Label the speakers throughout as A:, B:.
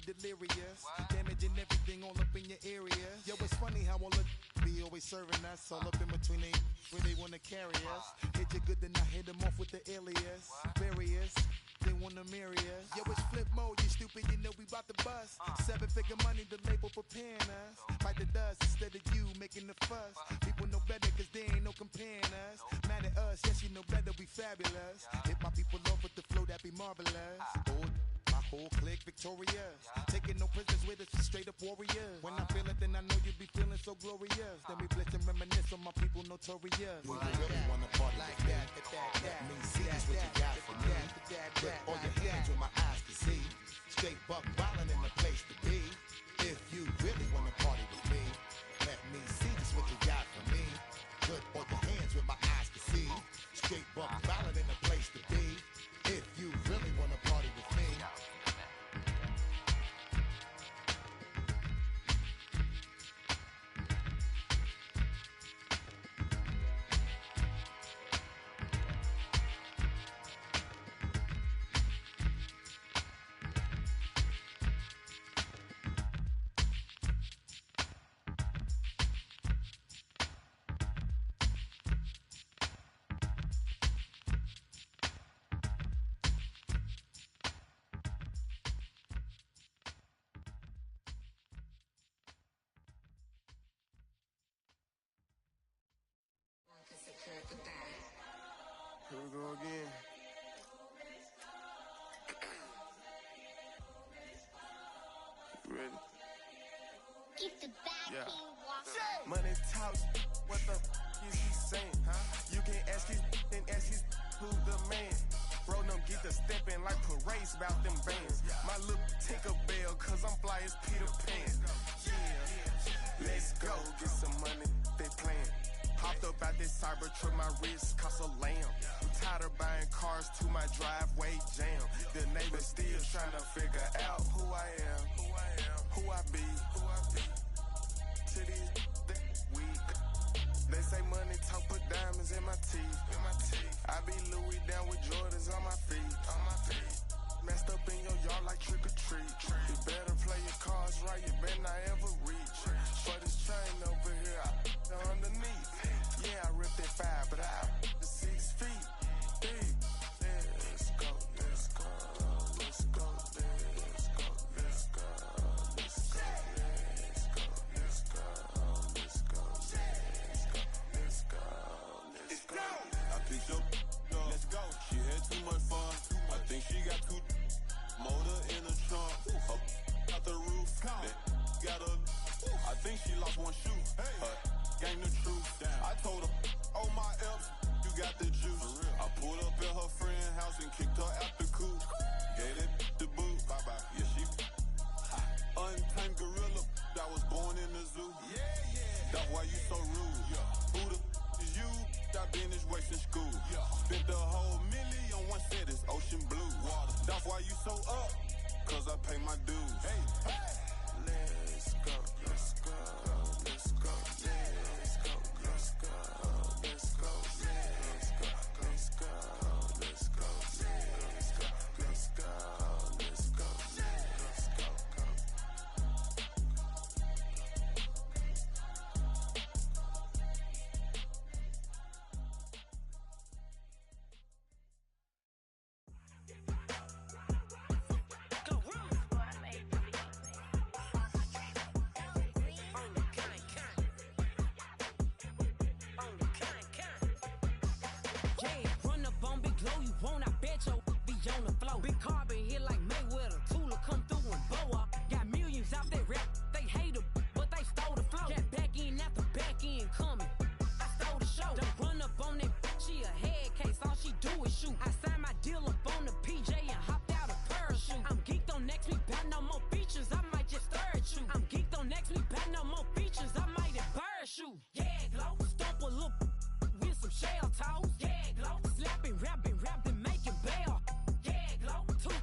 A: delirious, damaging everything all up in your area. Yo, it's funny how all the be always serving us, all up in between they where they wanna carry us. Hit you good, then I hit them off with the alias. Various, they wanna marry us. Yo, it's flip mode, you stupid, you know we bout to bust. 7-figure money, the label preparing us. Bite the dust instead of you making the fuss. People know better cause they ain't no comparing us. Mad at us, yes you know better, we fabulous. Hit my people off with the flow, that be marvelous. My whole clique victorious. Taking no prisoners with us, straight up warriors. When I feel it, then I know you be feeling so glorious. Then we blitz and reminisce on my people notorious.
B: We really wanna party like that. Let me see just what you got for me. Put all your hands where my eyes can see. Straight buck wildin' in the place to be. If you really wanna party with me, let me see just what you got for me. Put all your hands where my eyes can see. Straight buck wildin' in the place to be. If you really wanna party with me.
C: Here we go again. You ready?
D: Keep the back
C: Yeah. Money talks, what the is he saying? Huh? You can ask his and ask his who's the man. Bro, them get the steppin' like parades about them bands. My little Tinkerbell, cause I'm fly as Peter Pan. Yeah, let's go, get some money, they playin'. Hopped up out this Cybertruck, my wrist cost a lamb. I'm tired of buying cars to my driveway jam. The neighbors still trying to figure out who I am, who I be. To these weak. They say money talk, put diamonds in my teeth. I be Louis down with Jordans on my feet. Messed up in your yard like trick or treat. You better play your cards right, you better not ever reach. For this chain over here, I underneath. Yeah, I ripped it 5, but I the 6 feet deep. Let's go, let's go, let's go, let's go, let's go, let's go, let's go, let's go, let's go, let's go.
E: I picked up, let's go. She had too much fun. I think she got too motor in the trunk. Up out the roof. Got a. I think she lost one shoe. Gang the truth. I told her, oh my F's, you got the juice. I pulled up at her friend's house and kicked her out the coop. Gave it the boot. Bye bye. Yeah, she untamed gorilla. I was born in the zoo. That's why you so rude. Who the is you? I finished wasting school. Spent the whole million on one set. It's ocean blue. That's why you so up. Cause I pay my dues.
C: Let's go, let's go, let's go, let's go, let's go, let's go, let's go, let's go, let's go, let's go, let's go, let's go, let's go,
F: Big carbon hit like Mayweather. Tula come through and blow up. Got millions out there rap. They hate her, but they stole the flow. Got back in after back end coming. I stole the show. Don't run up on that. She a head case. All she do is shoot. I signed my deal up on the PJ and hopped out a parachute. I'm geeked on next week. Got no more features. I might just stir at you. I'm geeked on next week. Got no more features. I might embarrass you. Yeah, glow. Stomp a little with some shell toes. Yeah, glow. Slapping, rapping, making bail. Yeah, glow. Too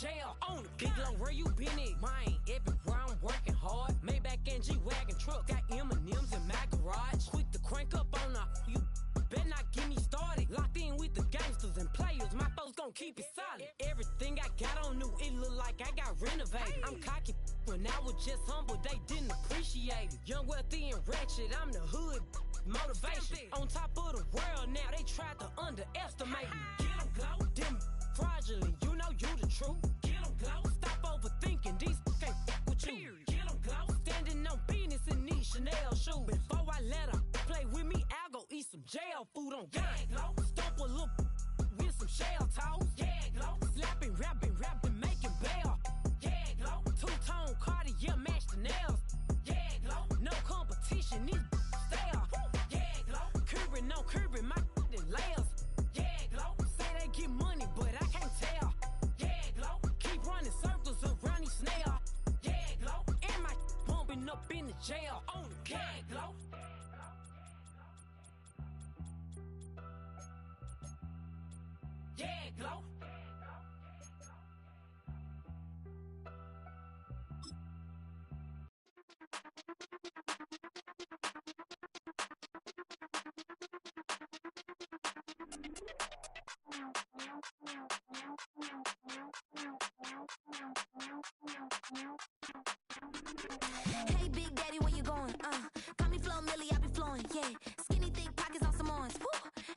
F: jail. On the big low, where you been at? Mine, everywhere I'm working hard. Maybach and G-Wagon truck. Got M&M's in my garage. Quick to crank up on the you. Better not get me started. Locked in with the gangsters and players. My folks gon' keep it solid. Everything I got on new, it look like I got renovated. I'm cocky when I was just humble, they didn't appreciate it. Young, wealthy, and ratchet, I'm the hood motivation. On top of the world now, they tried to underestimate me. Get 'em glow, them fraudulent, you know you the truth. Get 'em glow, stop overthinking, these can't fuck with you. Get 'em glow, standing on business in these Chanel shoes. Before I let her play with me, I'll go eat some jail food on God. Glow, stomp a little with some shell toes. Yeah, glow, slapping, rapping, making bail. Yeah, glow, two-tone Cartier match the nails. Yeah, glow, no competition, these stale. Yeah, glow, curbing my layers. Yeah, glow, say they get money, but I can't tell. Yeah, glow, keep running circles around these snails. Yeah, glow, and my bumping up in the jail. On the yeah, glow. Yeah, glow.
G: Hey, Big Daddy, where you going? Call me Flo Millie, I be flowing, yeah. Skinny, thick pockets on Samoans, woo.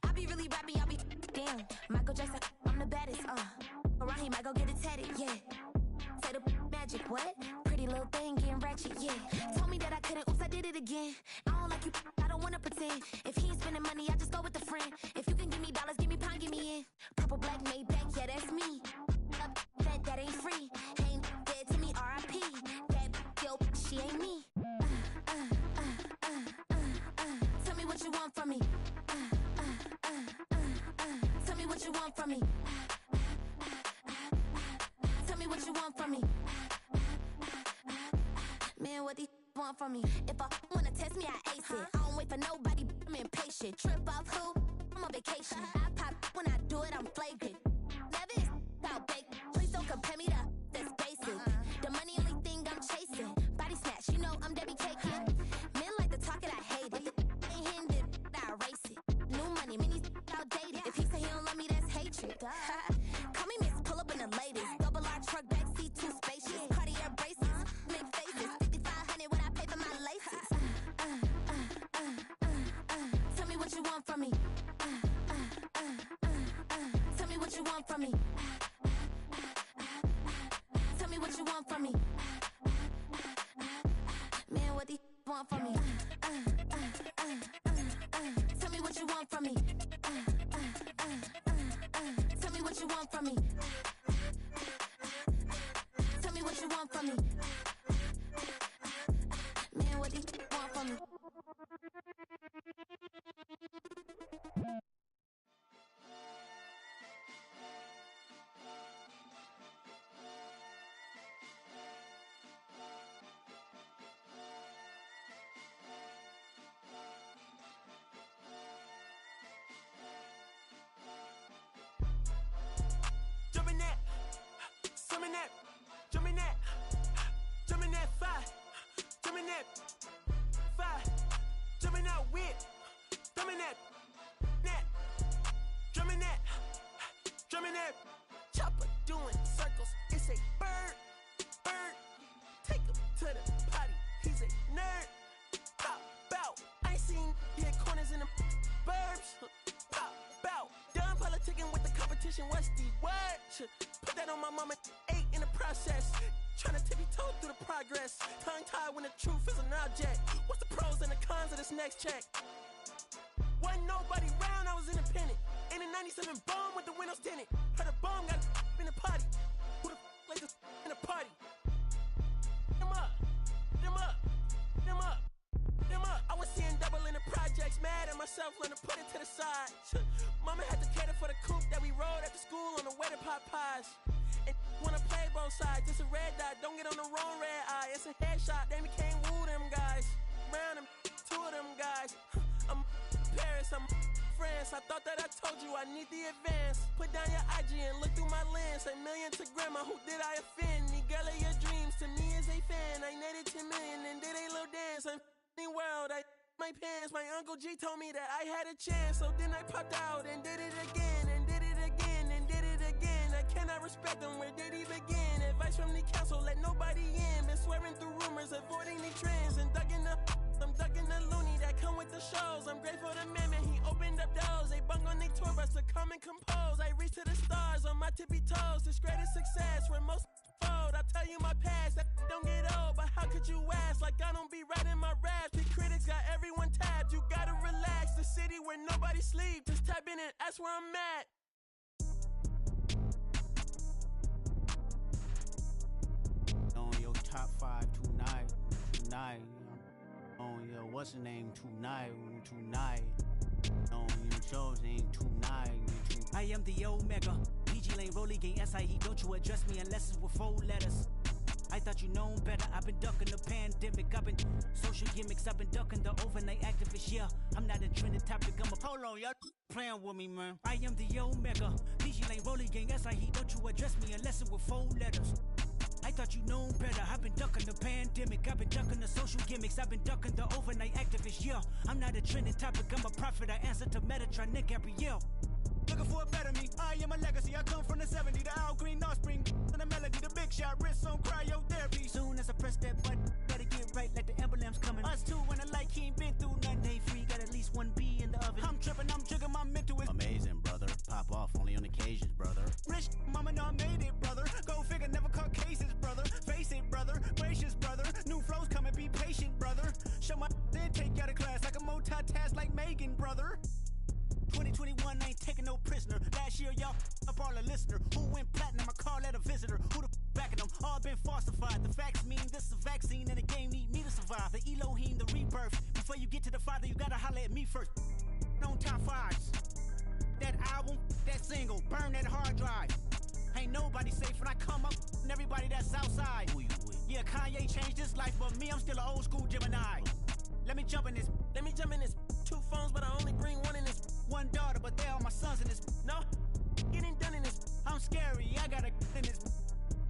G: I be really rapping, y'all be damn. Michael Jackson, I'm the baddest, Around here, might go get it tatted, yeah. Say the magic, what? Pretty little thing, getting ratchet, yeah. Told me that I couldn't, oops, I did it again. I don't like you, I don't wanna pretend. If he ain't spending money, I just go with a friend. If you can give me dollars, give me pound, give me in. Purple, black, Maybach, yeah, that's me. That ain't free. Ain't dead to me, R.I.P. That yo, she ain't me. Tell me what you want from me. Tell me what you want from me. Tell me what you want from me. Man, what these want from me? If I wanna test me, I ace it. I don't wait for nobody, I'm impatient. Trip off who? I'm on vacation. I pop when I do it, I'm flagrant. Never is out baked. Please don't compare me to that's basic. The money only thing I'm chasing. Body snatch, you know I'm Debbie caking. Men like to talk it, I hate it. Ain't hitting it, I erase it. New money, many outdated. If he say he don't love me, that's hatred. Call me Miss, pull up in the latest. Double R truck, backseat, too spacious. Cartier braces, make faces. 5,500 when I pay for my laces. Tell me what you want from me. Tell me what you want from me. Tell me what you want from me. Man, what these want from me? Tell me what you want from me. Tell me what you want from me. Tell me what you want from me. Man, what these want from me?
C: Jumping that fire, jumping that fire, jumping out with, drumming that, drumming that, chopper doing circles. It's a bird, take him to the potty. He's a nerd, pop out. I ain't seen hit corners in the burbs, pop out. Done politicking with the competition. What's the word? Put that on my mama. 8 in the process. Tryna tippy-toe through the progress. Tongue-tied when the truth is an object. What's the pros and the cons of this next check? Wasn't nobody round, I was independent. In a 97 bomb with the windows tinted. Heard a bomb got in the party. Who the like this in a party? Them up. I was seeing double in the projects. Mad at myself, learn to put it to the side. Mama had to cater for the coupe that we rode after school on the way to pot pies. And wanna play both sides, it's a red dot, don't get on the wrong red eye. It's a headshot, they became woo them guys. Round them, 2 of them guys. I'm Paris, I'm France. I thought that I told you I need the advance. Put down your IG and look through my lens. A million to grandma, who did I offend? The girl of your dreams to me is a fan. I netted 10 million and did a little dance. I'm f***ing world, I my pants. My Uncle G told me that I had a chance. So then I popped out and did it again. And did it again and did it again. I cannot respect them, where did he begin? Advice from the council, let nobody in. Been swearing through rumors, avoiding the trends. And ducking I'm ducking the loony that come with the shows. I'm grateful to man, he opened up doors. They bung on their tour bus to come and compose. I reach to the stars on my tippy toes. This greatest success where most fold. I tell you my past, that don't get old. But how could you ask? Like I don't be writing my raps. The critics got everyone tapped. You gotta relax. The city where nobody sleeps. Just tap in and ask where I'm at.
H: On your top 5 tonight. On your what's the name tonight. On your show's name tonight.
F: I am the Omega. PG Lane, Rolly Gang, SIE. Don't you address me unless it's with 4 letters. I thought you known better. I've been ducking the pandemic. I've been social gimmicks. I've been ducking the overnight activists. Yeah, I'm not a trending topic. I'm a hold on, y'all playing with me, man. I am the Omega. PG Lane, Rolly Gang, SIE. Don't you address me unless it's with 4 letters. I thought you known better. I've been ducking the pandemic. I've been ducking the social gimmicks. I've been ducking the overnight activists. Yeah, I'm not a trending topic. I'm a prophet. I answer to Metatron, Nick Gabrielle. Looking for a better me. I am a legacy. I come from the 70s. The Al Green, Offspring, and the melody. The big shot, wrist on cryotherapy. Soon as I press that button, better get right like the emblem's coming. Us two when I like he ain't been through nothing. They free, got at least 1 B in the oven. I'm tripping, I'm jigging, my mental is
H: amazing, brother. Pop off only on occasions, brother.
F: Rich, mama know I made it, brother. Go figure, never caught cases, brother. Face it, brother. Gracious, brother. New flows coming, be patient, brother. Show my then take you out of class like a multitask like Megan, brother. 2021 ain't taking no prisoner. Last year, y'all up all a listener. Who went platinum? I call that a visitor. Who the backing them? All been falsified. The facts mean this is a vaccine and the game need me to survive. The Elohim, the rebirth. Before you get to the Father, you gotta holler at me first. On top 5s. That album, that single, burn that hard drive. Ain't nobody safe when I come up and everybody that's outside.
H: Who you with?
F: Yeah, Kanye changed his life, but me, I'm still an old school Gemini. Let me jump in this. 2 phones, but I only bring 1 in this. 1 daughter, but they all my sons in this. No, getting done in this. I'm scary, I gotta in this.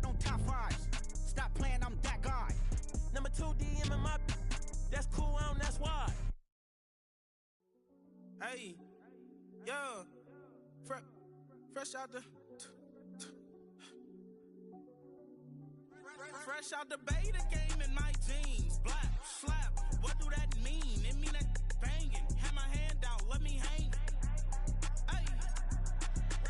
F: On top 5s. Stop playing, I'm that guy. Number 2 DM in my. That's cool, I don't, that's why. Hey, yo, fresh out the. Fresh out the beta game in my jeans. Black, slap, what do that mean? It mean that banging. Have my hand out, let me hang. Hey,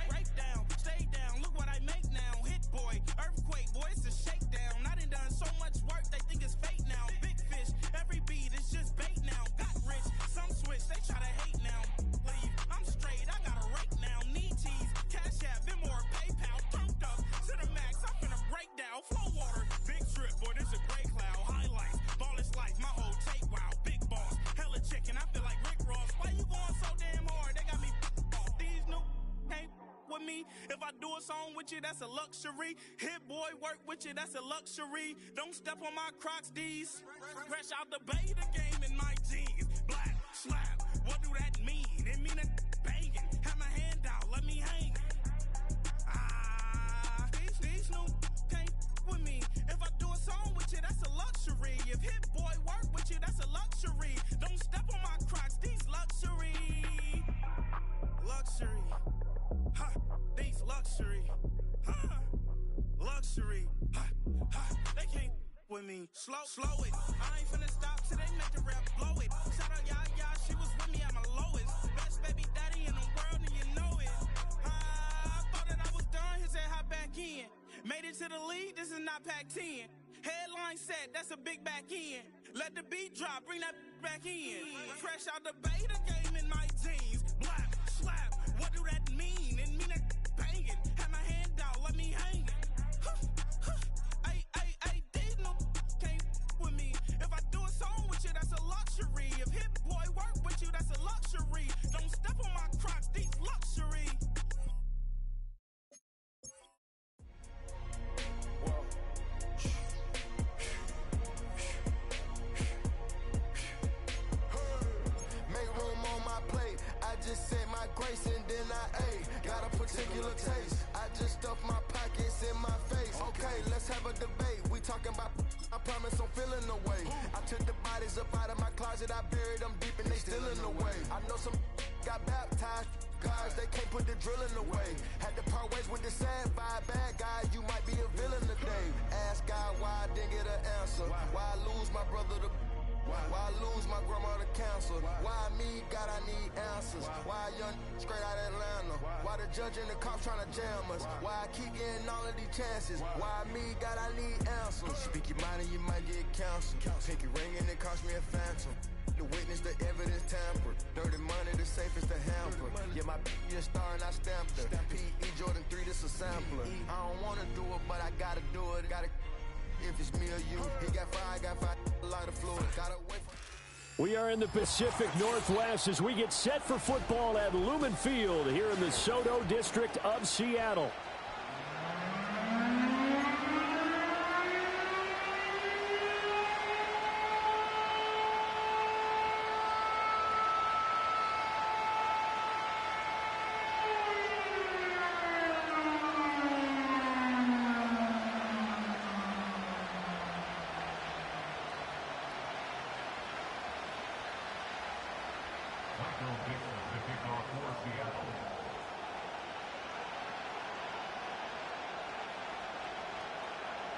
F: break down, stay down. Look what I make now. Hit boy, earthquake, boy, it's a shakedown. I done so much work, they think it's fake now. Big fish, every beat is just bait now. Got rich, some switch, they try to hate now. Leave, I'm straight, I got a rake now. Need cheese, Cash App, Venmo or PayPal. Turned up to the max, I'm finna break down. Flow water, big trip, boy, this a gray cloud. Highlights, ball is life, my whole tape, wow. Big boss, hella chicken, I feel like Rick Ross. Why you going so damn hard? They got me off. These new can't with me. If I do a song with you, that's a luxury. Hit boy, work with you, that's a luxury. Don't step on my Crocs, D's. Fresh out the beta game in my jeans. Black, slap, what do that mean? It mean a banging. Have my hand out, let me hang. These new can't with me. If I do a song with you, that's a luxury. If Hit Boy work with you, that's a luxury. Don't step on my Crocs, these luxury. Luxury. Ha, these luxury. Ha, luxury. Ha, ha, they can't with me. Slow it. I ain't finna stop till they make the rap blow it. Shout out Yaya, she was with me at my lowest. Best baby daddy in the world and you know it. I thought that I was done, he said hop back in. Made it to the league, this is not Pac-10. Headline set, that's a big back end. Let the beat drop, bring that back in. Fresh out the beta game in my jeans. Black, slap, what do that mean? It mean that banging. Have my hand out, let me hang it. Ay, these no can't with me. If I do a song with you, that's a luxury. If Hit Boy work with you, that's a luxury. Don't step on my Crocs, these luxury.
B: Make room on
C: particular taste. I just stuff my pockets in my face. Okay, let's have a debate. We talking about, I promise I'm feeling the way. I took the bodies up out of my closet, I buried them deep and they still in the way. I know some got baptized, guys, they can't put the drilling away. Had to part ways with the sad vibe, bad guy, you might be a villain today. Ask God why I didn't get an answer. Why I lose my brother to why I lose my grandma to cancer? Why me, God, I need answers. Why a young straight out of Atlanta? Why the judge and the cops trying to jam us? Why I keep getting all of these chances? Why me, God, I need answers. Speak your mind and you might get counseled. Pinky ring and it cost me a phantom. The witness, the evidence tampered. Dirty money, the safest to hamper. Yeah, my b***h a star and I stamped her. P.E. Jordan 3, this a sampler. I don't wanna do it, but I gotta do it. Gotta. If it's me or you, he got five, a lot of fluid. Gotta wait for.
I: We are in the Pacific Northwest as we get set for football at Lumen Field here in the Soto District of Seattle.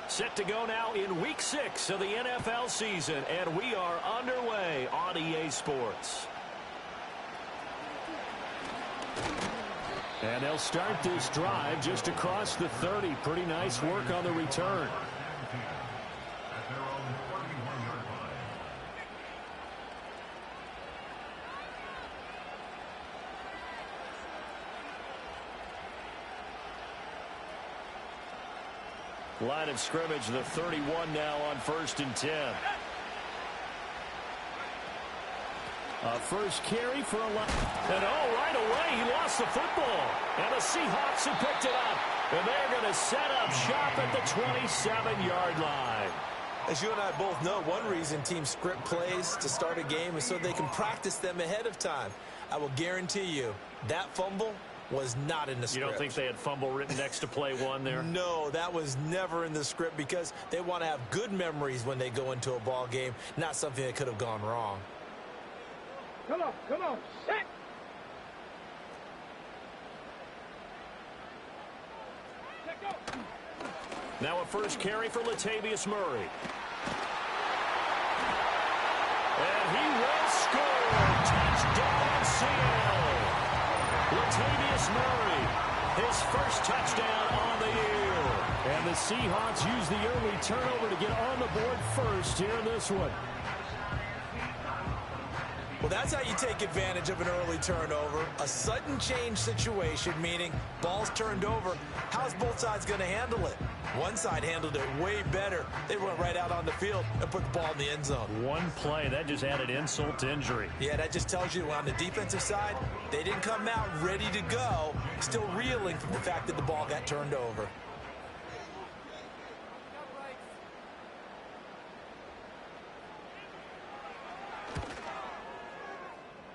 I: Set to go now in Week 6 of the NFL season, and we are underway on EA Sports. And they'll start this drive just across the 30. Pretty nice work on the return. Line of scrimmage, the 31 now on 1st and 10. First carry for a line. And right away, he lost the football. And the Seahawks have picked it up. And they're going to set up shop at the 27-yard line.
J: As you and I both know, one reason teams script plays to start a game is so they can practice them ahead of time. I will guarantee you that fumble was not in the script.
I: You don't think they had fumble written next to play one there?
J: No, that was never in the script because they want to have good memories when they go into a ball game, not something that could have gone wrong.
K: Come on, set!
I: Now a first carry for Latavius Murray. And he will score! Touchdown, Seattle! Latavius Murray, his first touchdown on the year. And the Seahawks use the early turnover to get on the board first here in this one.
J: Well, that's how you take advantage of an early turnover. A sudden change situation, meaning ball's turned over. How's both sides going to handle it? One side handled it way better. They went right out on the field and put the ball in the end zone.
I: One play, that just added insult to injury.
J: Yeah, that just tells you on the defensive side, they didn't come out ready to go, still reeling from the fact that the ball got turned over.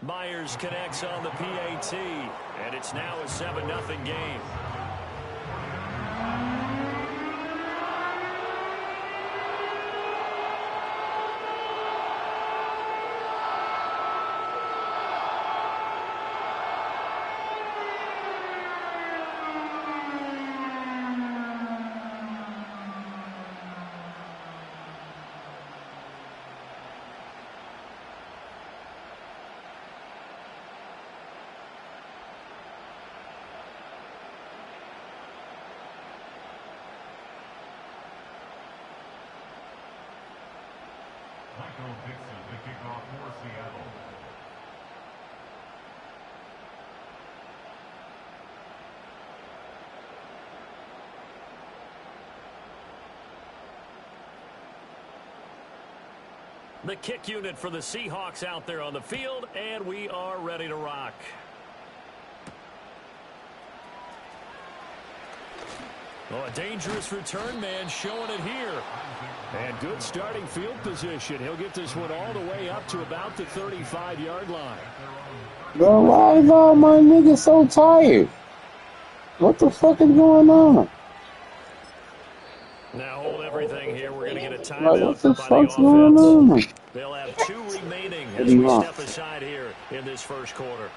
I: Myers connects on the PAT, and it's now a 7-0 game.
L: Michael Dixon to kick off for Seattle.
I: The kick unit for the Seahawks out there on the field, and we are ready to rock. Oh, a dangerous return man showing it here. And good starting field position. He'll get this one all the way up to about the 35-yard line.
M: Bro, why is all my niggas so tired? What the fuck is going on?
I: Now hold everything here. We're going to get a
M: Like,
I: timeout
M: what the
I: by the
M: fuck's going on?
I: offense. They'll have 2 remaining
M: What
I: as
M: do you
I: we
M: want?
I: step aside here in this first quarter.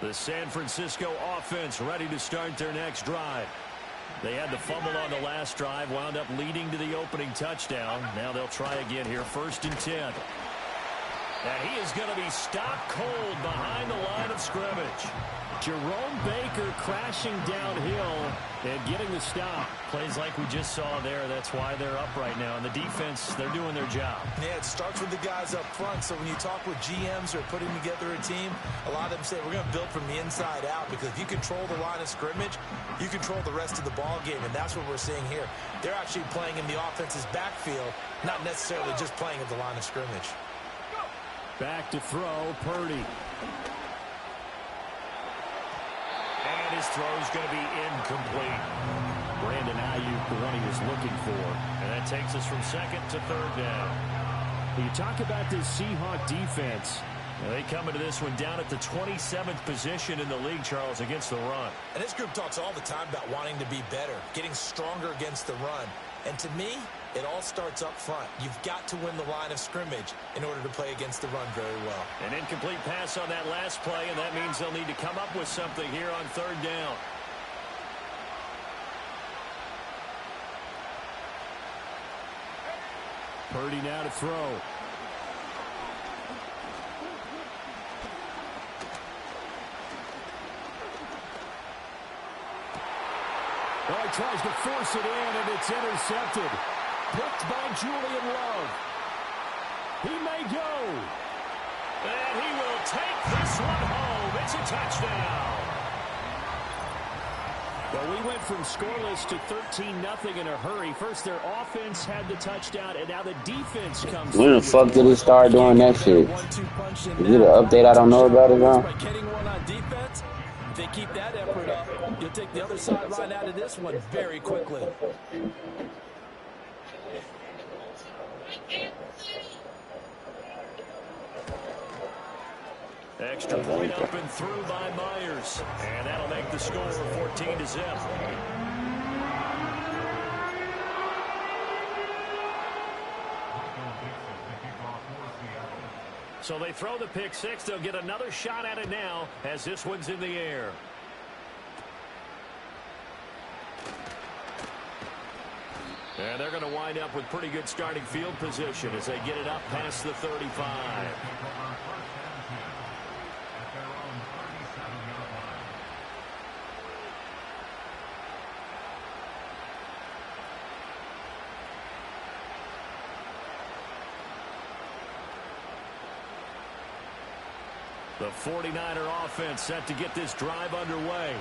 I: The San Francisco offense ready to start their next drive. They had the fumble on the last drive, wound up leading to the opening touchdown. Now they'll try again here, 1st and 10. And he is going to be stopped cold behind the line of scrimmage. Jerome Baker crashing downhill and getting the stop. Plays like we just saw there. That's why they're up right now. And the defense, they're doing their job.
J: Yeah, it starts with the guys up front. So when you talk with GMs who are putting together a team, a lot of them say we're going to build from the inside out, because if you control the line of scrimmage, you control the rest of the ball game. And that's what we're seeing here. They're actually playing in the offense's backfield, not necessarily just playing at the line of scrimmage.
I: Back to throw, Purdy. And his throw is going to be incomplete. Brandon Ayuk, the one he was looking for. And that takes us from 2nd to 3rd down. When you talk about this Seahawk defense, they come into this one down at the 27th position in the league, Charles, against the run.
J: And this group talks all the time about wanting to be better, getting stronger against the run. And to me, it all starts up front. You've got to win the line of scrimmage in order to play against the run very well.
I: An incomplete pass on that last play, and that means they'll need to come up with something here on 3rd down. Purdy now to throw. Well, he tries to force it in, and it's intercepted. Picked by Julian Love. He may go. And he will take this one home. It's a touchdown. Well, we went from scoreless to 13-0 in a hurry. First, their offense had the touchdown, and now the defense comes.
M: When the fuck did he start doing that shit? Is it an update I don't know about it now?
J: Getting one on defense. If they keep that effort up, you'll take the other side right out of this one very quickly.
I: Extra point up and through by Myers. And that'll make the score 14-0. So they throw the pick six. They'll get another shot at it now as this one's in the air. And they're going to wind up with pretty good starting field position as they get it up past the 35. The 49er offense set to get this drive underway.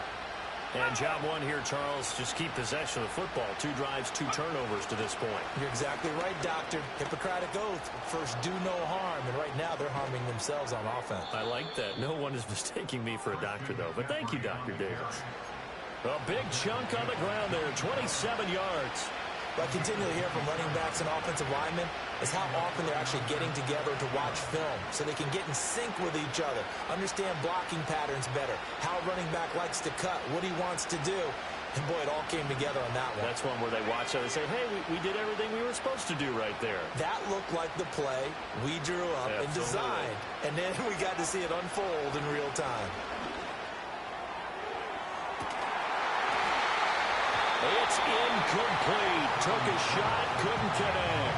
I: And job one here, Charles, just keep possession of the football. 2 drives, 2 turnovers to this point.
J: You're exactly right, Doctor. Hippocratic oath. First, do no harm. And right now, they're harming themselves on offense.
I: I like that. No one is mistaking me for a doctor, though. But thank you, Dr. Davis. A big chunk on the ground there, 27 yards.
J: What I continually hear from running backs and offensive linemen is how often they're actually getting together to watch film so they can get in sync with each other, understand blocking patterns better, how a running back likes to cut, what he wants to do. And, boy, it all came together on that one.
I: That's one where they watch it and say, hey, we did everything we were supposed to do right there.
J: That looked like the play we drew up and designed. And then we got to see it unfold in real time.
I: It's incomplete. Took a shot, couldn't connect.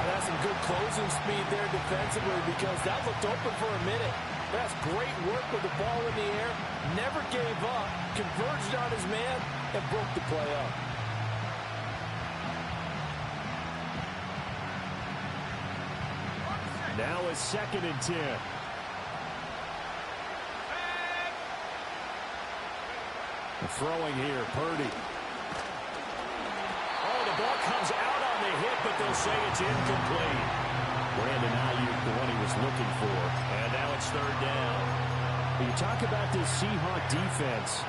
J: That's some good closing speed there defensively because that looked open for a minute. That's great work with the ball in the air. Never gave up. Converged on his man and broke the play up.
I: Now a 2nd and 10. Throwing here, Purdy. Oh, the ball comes out on the hit, but they'll say it's incomplete. Brandon Ayuk, the one he was looking for. And now it's third down.
N: You talk about this Seahawk defense.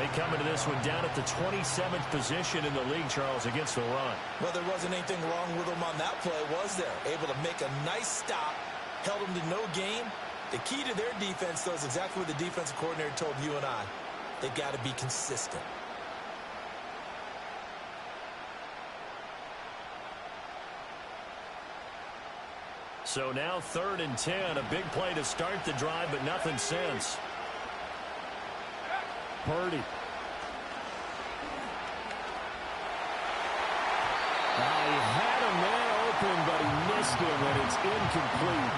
I: They come into this one down at the 27th position in the league, Charles, against the run.
J: Well, there wasn't anything wrong with them on that play, was there? Able to make a nice stop, held them to no gain. The key to their defense, though, is exactly what the defensive coordinator told you and I. They got to be consistent.
I: So now 3rd and 10, a big play to start the drive, but nothing since.
N: Purdy. He had a man open, but he missed him, and it's incomplete.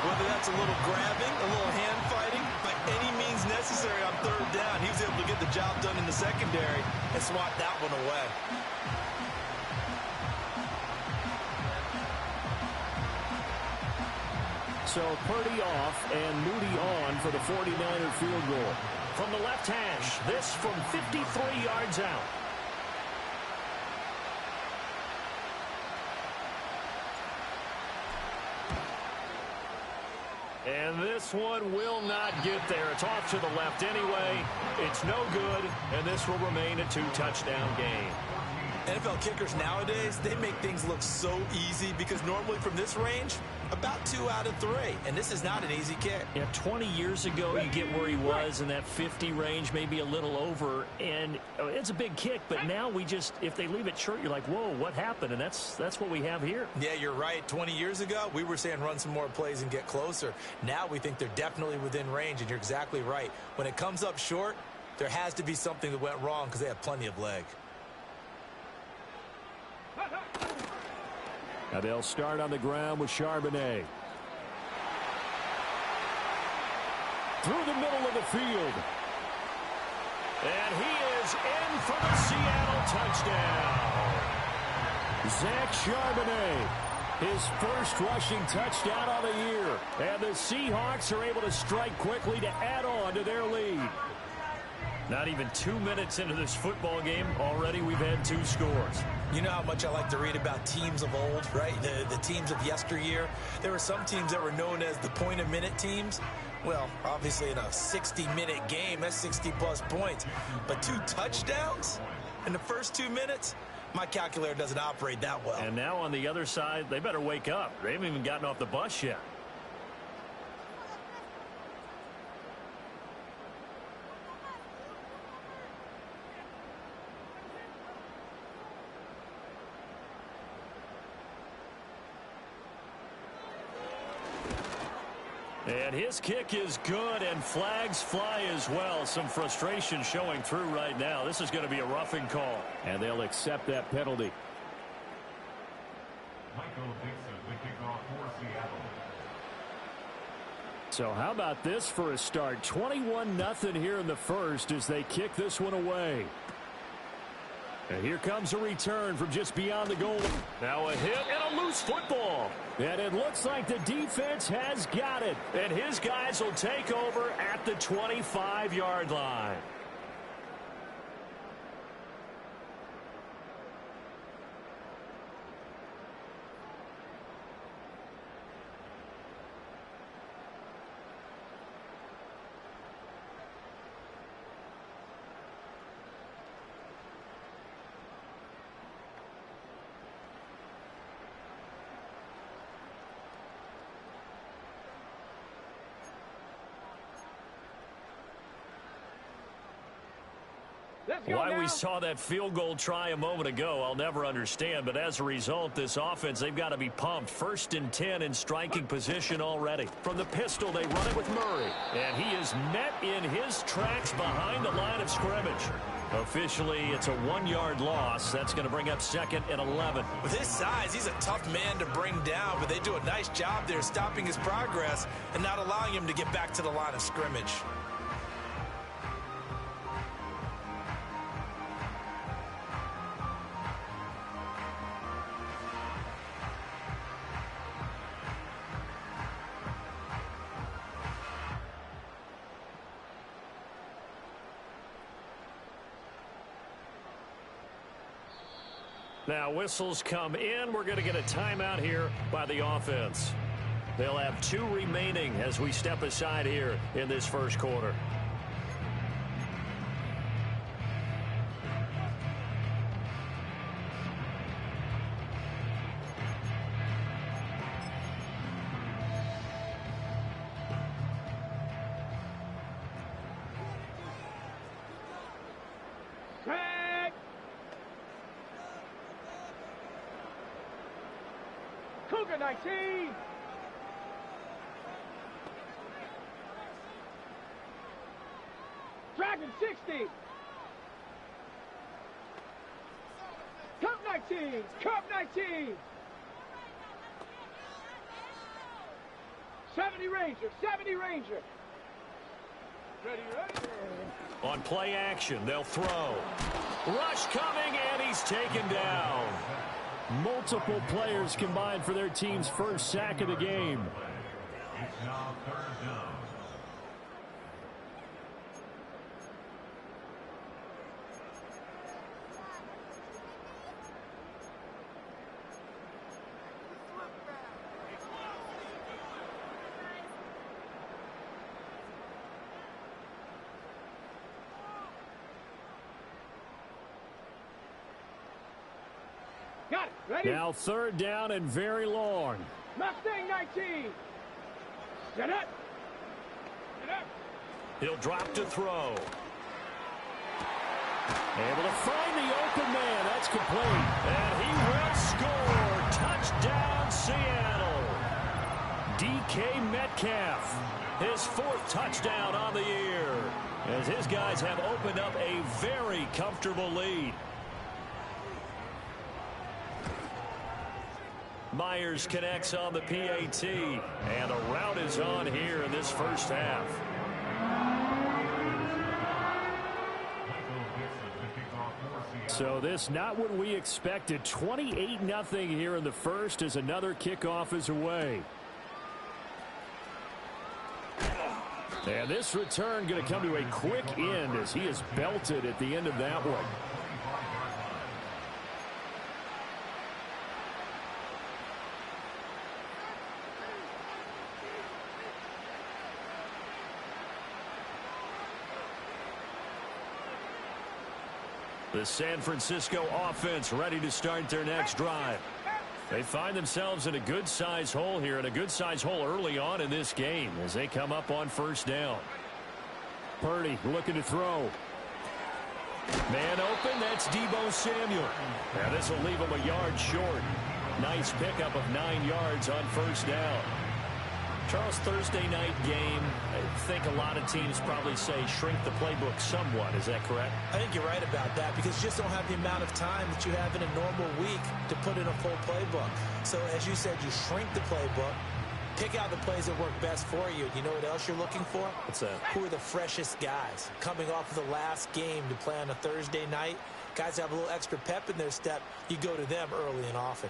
J: Whether that's a little grabbing, a little hand fighting, by any means necessary on 3rd down, he was able to get the job done in the secondary and swat that one away.
N: So Purdy off and Moody on for the 49er field goal.
I: From the left hash, this from 53 yards out. And this one will not get there. It's off to the left anyway. It's no good, and this will remain a 2-touchdown game.
J: NFL kickers nowadays, they make things look so easy because normally from this range, about 2 out of 3. And this is not an easy kick.
I: Yeah, 20 years ago, you get where he was in that 50 range, maybe a little over. And it's a big kick, but now we just, if they leave it short, you're like, whoa, what happened? And that's what we have here.
J: Yeah, you're right. 20 years ago, we were saying run some more plays and get closer. Now we think they're definitely within range, and you're exactly right. When it comes up short, there has to be something that went wrong because they have plenty of leg.
N: Now they'll start on the ground with Charbonnet. Through the middle of the field.
I: And he is in for the Seattle touchdown.
N: Zach Charbonnet, his first rushing touchdown of the year. And the Seahawks are able to strike quickly to add on to their lead.
I: Not even 2 minutes into this football game, already we've had 2 scores.
J: You know how much I like to read about teams of old, right? The teams of yesteryear. There were some teams that were known as the point-a-minute teams. Well, obviously in a 60-minute game, that's 60-plus points. But 2 touchdowns in the first 2 minutes? My calculator doesn't operate that well.
I: And now on the other side, they better wake up. They haven't even gotten off the bus yet. And his kick is good, and flags fly as well. Some frustration showing through right now. This is going to be a roughing call.
N: And they'll accept that penalty.
L: Michael Dixon, the kickoff for Seattle.
N: So how about this for a start? 21-0 here in the first as they kick this one away. And here comes a return from just beyond the goal.
I: Now a hit and a loose football.
N: And it looks like the defense has got it.
I: And his guys will take over at the 25-yard line. Why we saw that field goal try a moment ago, I'll never understand. But as a result, this offense, they've got to be pumped. 1st and 10 in striking position already. From the pistol, they run it with Murray. And he is met in his tracks behind the line of scrimmage. Officially, it's a 1-yard loss. That's going to bring up 2nd and 11.
J: With his size, he's a tough man to bring down, but they do a nice job there stopping his progress and not allowing him to get back to the line of scrimmage.
N: Now whistles come in. We're going to get a timeout here by the offense. They'll have 2 remaining as we step aside here in this first quarter.
K: Cougar 19. Dragon 60. Cup 19. Cup 19. 70 Ranger. 70 Ranger. Ready, ready.
N: On play action, they'll throw. Rush coming, and he's taken down.
I: Multiple players combined for their team's first sack of the game.
L: It's now 3rd down.
K: Got it. Ready?
I: Now 3rd down and very long.
K: Mustang 19. Set up. Set up.
N: He'll drop to throw.
I: Able to find the open man. That's complete.
N: And he will score. Touchdown, Seattle. DK Metcalf, his 4th touchdown on the year, as his guys have opened up a very comfortable lead. Myers connects on the PAT, and a rout is on here in this first half.
I: So this not what we expected. 28-0 here in the first as another kickoff is away. And this return going to come to a quick end as he is belted at the end of that one.
N: The San Francisco offense ready to start their next drive. They find themselves in a good-sized hole here, and a good-sized hole early on in this game as they come up on 1st down.
I: Purdy looking to throw.
N: Man open, that's Deebo Samuel. And this will leave him a yard short. Nice pickup of 9 yards on 1st down. Charles, Thursday night game, I think a lot of teams probably say shrink the playbook somewhat. Is that correct?
J: I think you're right about that because you just don't have the amount of time that you have in a normal week to put in a full playbook. So as you said, you shrink the playbook, pick out the plays that work best for you. You know what else you're looking for?
N: What's that?
J: Who are the freshest guys coming off of the last game to play on a Thursday night? Guys have a little extra pep in their step. You go to them early and often.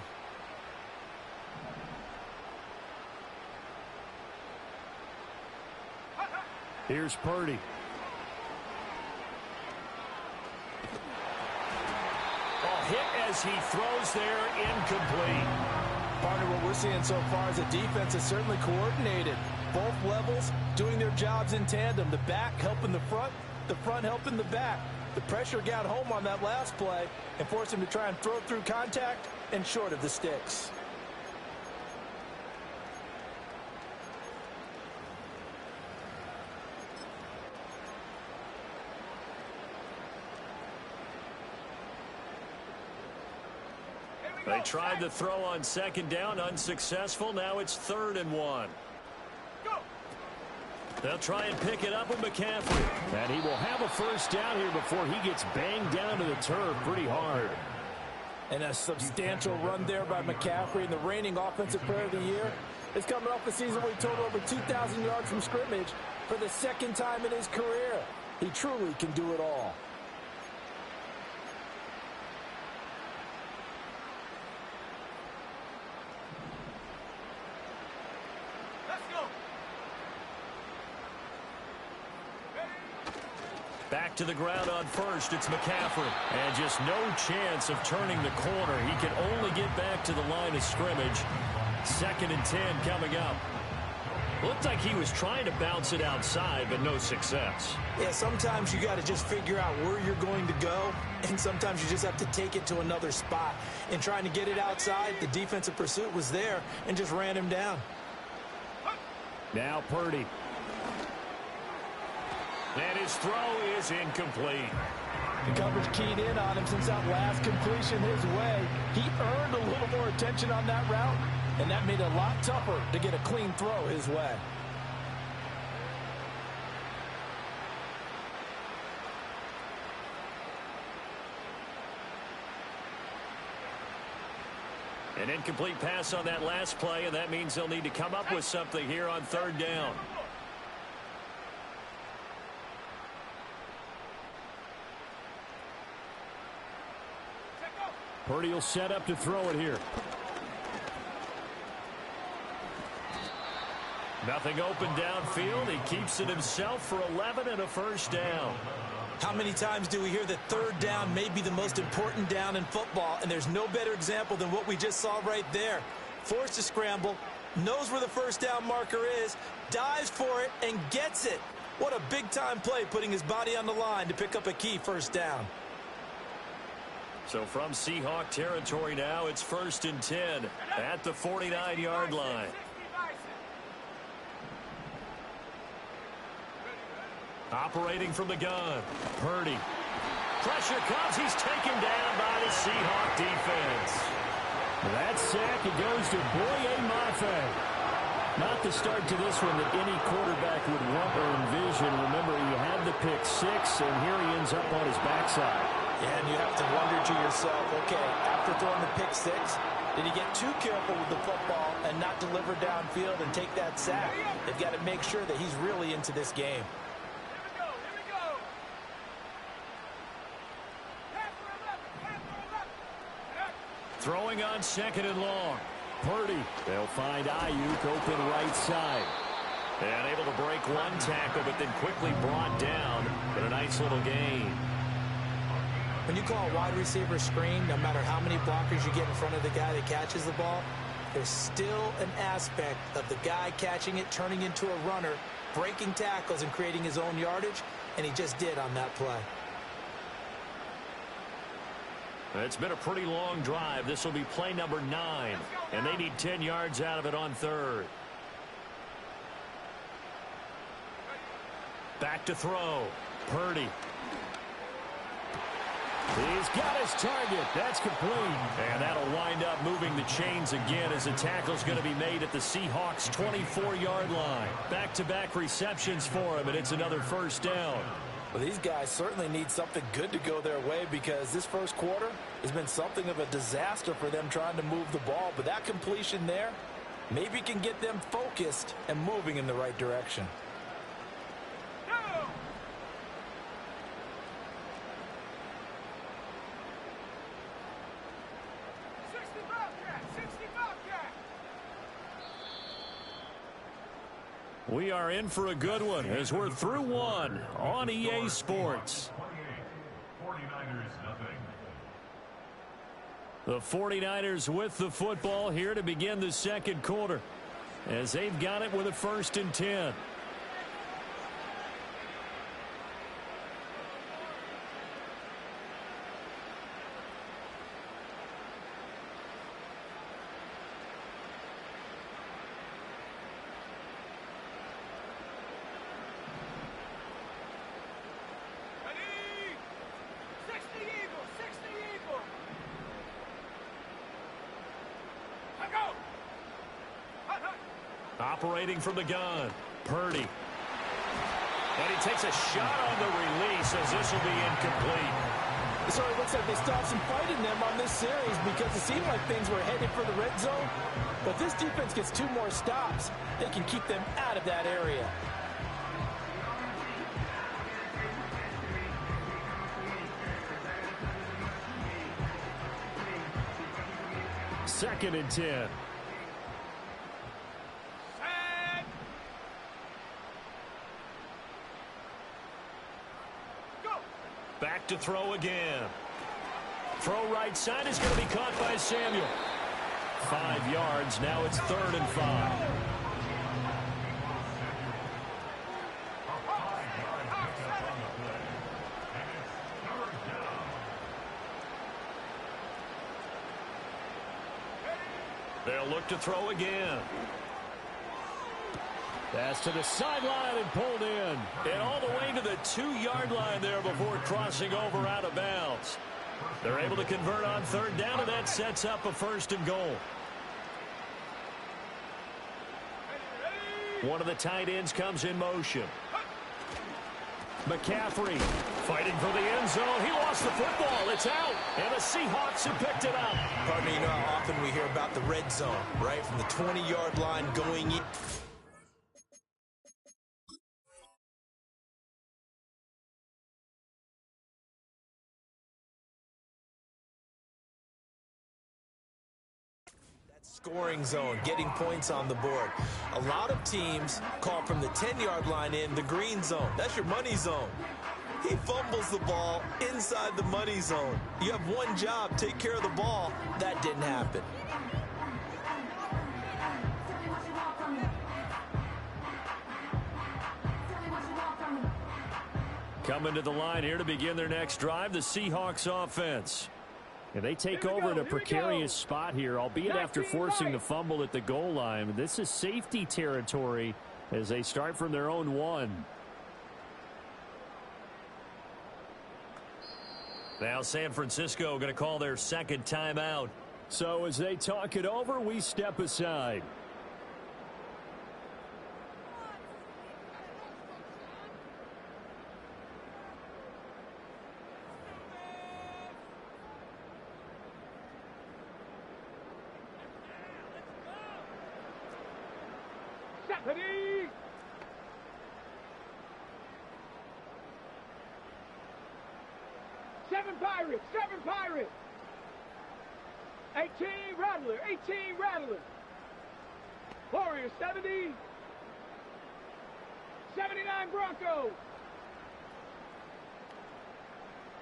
I: Here's Purdy.
N: Ball hit as he throws there, incomplete.
J: Partner, what we're seeing so far is the defense is certainly coordinated. Both levels doing their jobs in tandem. The back helping the front helping the back. The pressure got home on that last play and forced him to try and throw through contact and short of the sticks.
N: They tried to throw on 2nd down, unsuccessful. Now it's 3rd and 1. They'll try and pick it up with McCaffrey.
I: And he will have a 1st down here before he gets banged down to the turf pretty hard.
J: And a substantial run there by McCaffrey, and the reigning offensive player of the year is coming off a season where he totaled over 2,000 yards from scrimmage for the 2nd time in his career. He truly can do it all.
N: Back to the ground on first. It's McCaffrey. And just no chance of turning the corner. He can only get back to the line of scrimmage. 2nd and 10 coming up. Looked like he was trying to bounce it outside, but no success.
J: Yeah, sometimes you got to just figure out where you're going to go, and sometimes you just have to take it to another spot. In trying to get it outside, the defensive pursuit was there and just ran him down.
N: Now Purdy. And his throw is incomplete.
O: The coverage keyed in on him since that last completion his way. He earned a little more attention on that route, and that made it a lot tougher to get a clean throw his way.
N: An incomplete pass on that last play, and that means they'll need to come up with something here on 3rd down. Purdy will set up to throw it here. Nothing open downfield. He keeps it himself for 11 and a 1st down.
J: How many times do we hear that 3rd down may be the most important down in football, and there's no better example than what we just saw right there. Forced to scramble, knows where the 1st down marker is, dives for it, and gets it. What a big-time play, putting his body on the line to pick up a key 1st down.
N: So from Seahawk territory now, it's 1st and 10 at the 49-yard line. Operating from the gun, Purdy. Pressure comes. He's taken down by the Seahawk defense. That sack, it goes to Boye Mafe. Not the start to this one that any quarterback would want or envision. Remember, he had the pick 6, and here he ends up on his backside.
J: Yeah, and you have to wonder to yourself, okay, after throwing the pick 6, did he get too careful with the football and not deliver downfield and take that sack? They've got to make sure that he's really into this game.
N: Throwing on 2nd and long. Purdy. They'll find Ayuk open right side. And able to break one tackle, but then quickly brought down. But a nice little gain.
J: When you call a wide receiver screen, no matter how many blockers you get in front of the guy that catches the ball, there's still an aspect of the guy catching it, turning into a runner, breaking tackles and creating his own yardage, and he just did on that play.
N: It's been a pretty long drive. This will be play number 9, and they need 10 yards out of it on 3rd. Back to throw. Purdy. He's got his target. That's complete. And that'll wind up moving the chains again as the tackle's going to be made at the Seahawks' 24-yard line. Back-to-back receptions for him, and it's another 1st down.
O: Well, these guys certainly need something good to go their way because this first quarter has been something of a disaster for them trying to move the ball. But that completion there maybe can get them focused and moving in the right direction.
N: We are in for a good one as we're through one on EA Sports. The 49ers with the football here to begin the 2nd quarter as they've got it with a 1st and 10. Operating from the gun, Purdy. And he takes a shot on the release as this will be incomplete.
O: So it looks like they stopped some fight in them on this series because it seemed like things were headed for the red zone. But this defense gets 2 more stops. They can keep them out of that area.
N: Second and 10.
K: Go!
N: Back to throw again. Throw right side is going to be caught by Samuel. 5 yards. Now it's 3rd and 5. They'll look to throw again. Pass to the sideline and pulled in. And all the way to the 2-yard line there before crossing over out of bounds. They're able to convert on 3rd down, and that sets up a 1st and goal. One of the tight ends comes in motion. McCaffrey fighting for the end zone. He lost the football. It's out. And the Seahawks have picked it up.
J: Partner, you know how often we hear about the red zone, right? From the 20-yard line going in. Scoring zone, getting points on the board. A lot of teams call from the 10-yard line in the green zone. That's your money zone. He fumbles the ball inside the money zone. You have one job, take care of the ball. That didn't happen.
N: Coming to the line here to begin their next drive, the Seahawks offense. And they take over in a precarious spot here, albeit after forcing the fumble at the goal line. This is safety territory as they start from their own 1. Now San Francisco going to call their 2nd timeout. So as they talk it over, we step aside.
K: Ready? Seven Pirates. 18 Rattler. Warriors 70. 79 Broncos.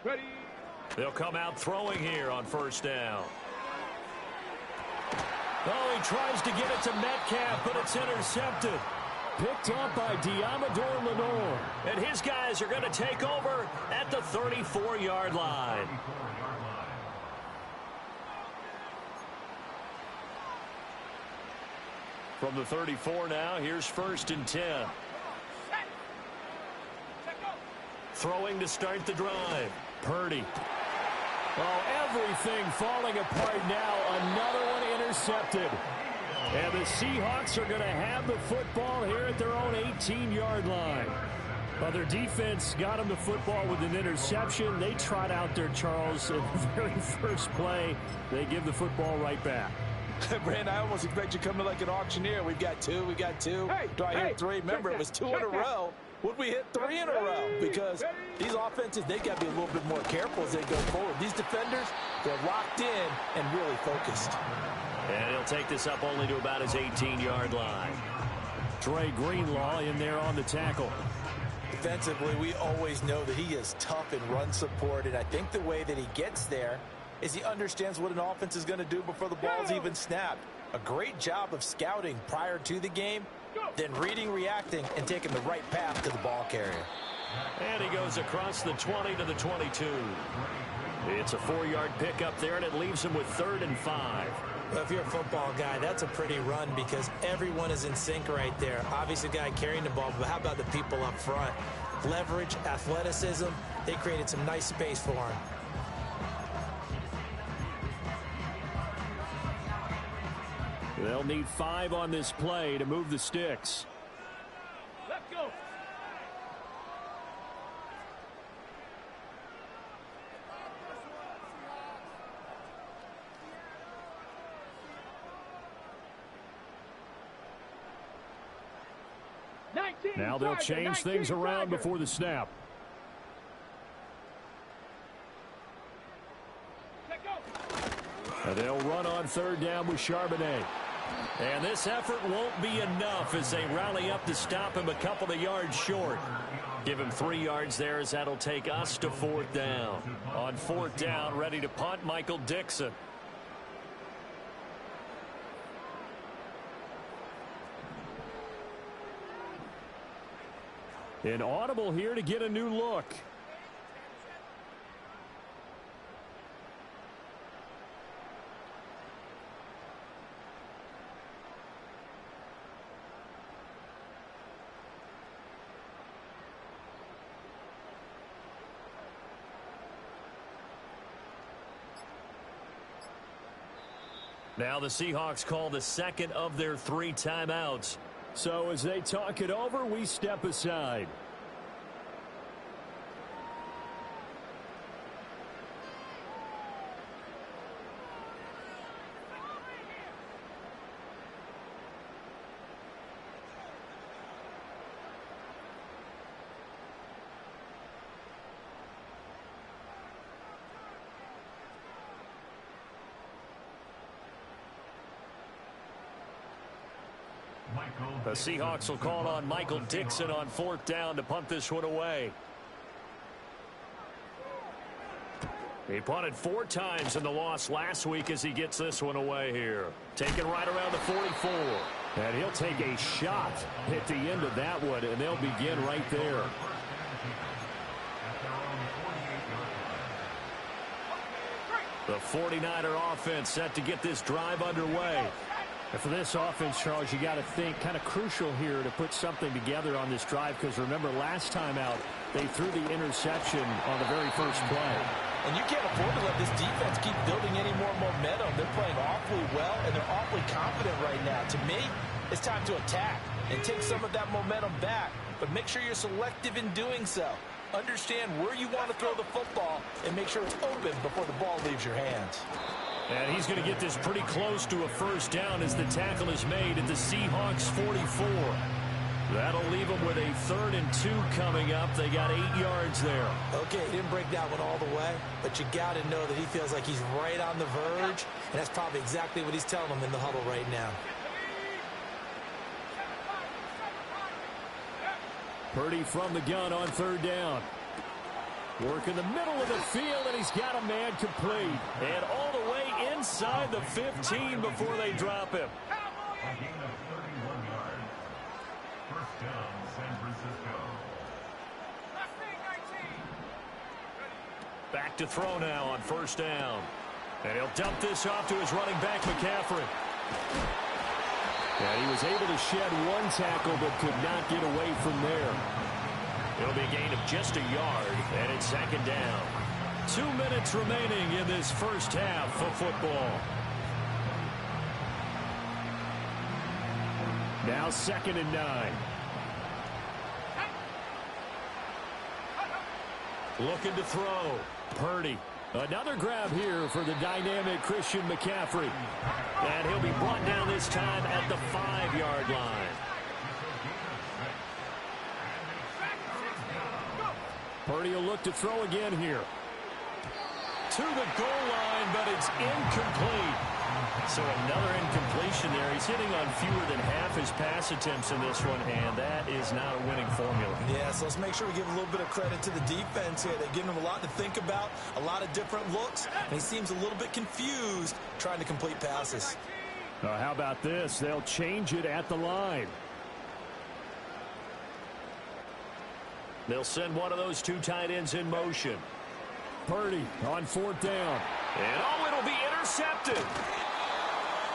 K: Ready?
N: They'll come out throwing here on 1st down. Oh, he tries to get it to Metcalf, but it's intercepted. Picked up by Diamador Lenore. And his guys are going to take over at the 34-yard line. From the 34 now, here's 1st and 10. Throwing to start the drive. Purdy. Oh, everything falling apart now. Another one intercepted. And the Seahawks are going to have the football here at their own 18-yard line. Well, their defense got them the football with an interception. They trot out there, Charles, in the very first play. They give the football right back.
J: Brand, I almost expect you to come in like an auctioneer. We've got 2. Do I hear 3? Remember, it was 2 in a row. Would we hit 3 in a row? Because these offenses, they got to be a little bit more careful as they go forward. These defenders, they're locked in and really focused.
N: And he'll take this up only to about his 18-yard line. Dre Greenlaw in there on the tackle.
J: Defensively, we always know that he is tough in run support, and I think the way that he gets there is he understands what an offense is going to do before the ball's even snapped. A great job of scouting prior to the game, then reading, reacting, and taking the right path to the ball carrier.
N: And he goes across the 20 to the 22. It's a 4-yard pickup there, and it leaves him with 3rd and 5.
J: Well, if you're a football guy, that's a pretty run because everyone is in sync right there. Obviously, the guy carrying the ball, but how about the people up front? Leverage, athleticism, they created some nice space for him.
N: They'll need 5 on this play to move the sticks.
K: Let's go.
N: Now they'll change things around before the snap. And they'll run on 3rd down with Charbonnet. And this effort won't be enough as they rally up to stop him a couple of yards short. Give him 3 yards there as that'll take us to 4th down. On 4th down, ready to punt, Michael Dickson. An audible here to get a new look. Now the Seahawks call the second of their 3 timeouts. So as they talk it over, we step aside. The Seahawks will call on Michael Dickson on 4th down to punt this one away. He punted 4 times in the loss last week as he gets this one away here. Taken right around the 44. And he'll take a shot at the end of that one, and they'll begin right there. The 49er offense set to get this drive underway.
I: And for this offense, Charles, you got to think kind of crucial here to put something together on this drive, because remember last time out they threw the interception on the very first play.
O: And you can't afford to let this defense keep building any more momentum. They're playing awfully well, and they're awfully confident right now. To me, it's time to attack and take some of that momentum back, but make sure you're selective in doing so. Understand where you want to throw the football and make sure it's open before the ball leaves your hands.
N: And he's going to get this pretty close to a first down as the tackle is made at the Seahawks 44. That'll leave them with a 3rd and 2 coming up. They got 8 yards there.
O: Okay, he didn't break that one all the way, but you got to know that he feels like he's right on the verge, and that's probably exactly what he's telling them in the huddle right now.
N: Purdy from the gun on 3rd down. Work in the middle of the field, and he's got a man complete. And all the way inside the 15 before they drop him.
L: A gain of 31 yards. First down, San Francisco.
N: Back to throw now on 1st down. And he'll dump this off to his running back, McCaffrey. And he was able to shed 1 tackle, but could not get away from there. It'll be a gain of just a yard, and it's 2nd down. 2 minutes remaining in this first half of football. Now 2nd and 9. Looking to throw. Purdy. Another grab here for the dynamic Christian McCaffrey. And he'll be brought down this time at the 5-yard line. Purdy will look to throw again here. To the goal line, but it's incomplete. So another incompletion there. He's hitting on fewer than half his pass attempts in this one, and that is not a winning formula.
O: Yeah, so let's make sure we give a little bit of credit to the defense here. They've given him a lot to think about, a lot of different looks, and he seems a little bit confused trying to complete passes.
N: How about this? They'll change it at the line. They'll send one of those 2 tight ends in motion. Purdy on 4th down. And it'll be intercepted.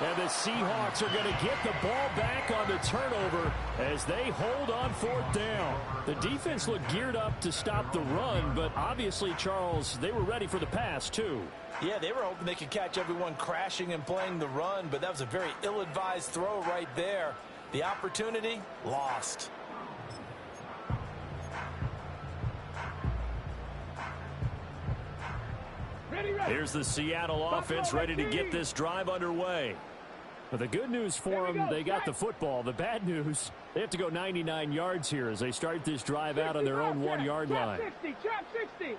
N: And the Seahawks are going to get the ball back on the turnover as they hold on 4th down. The defense looked geared up to stop the run, but obviously, Charles, they were ready for the pass, too.
O: Yeah, they were hoping they could catch everyone crashing and playing the run, but that was a very ill-advised throw right there. The opportunity, lost.
N: Here's the Seattle offense ready to get this drive underway. But the good news for them, they got the football. The bad news, they have to go 99 yards here as they start this drive out on their own 1-yard line.
K: Trap 60.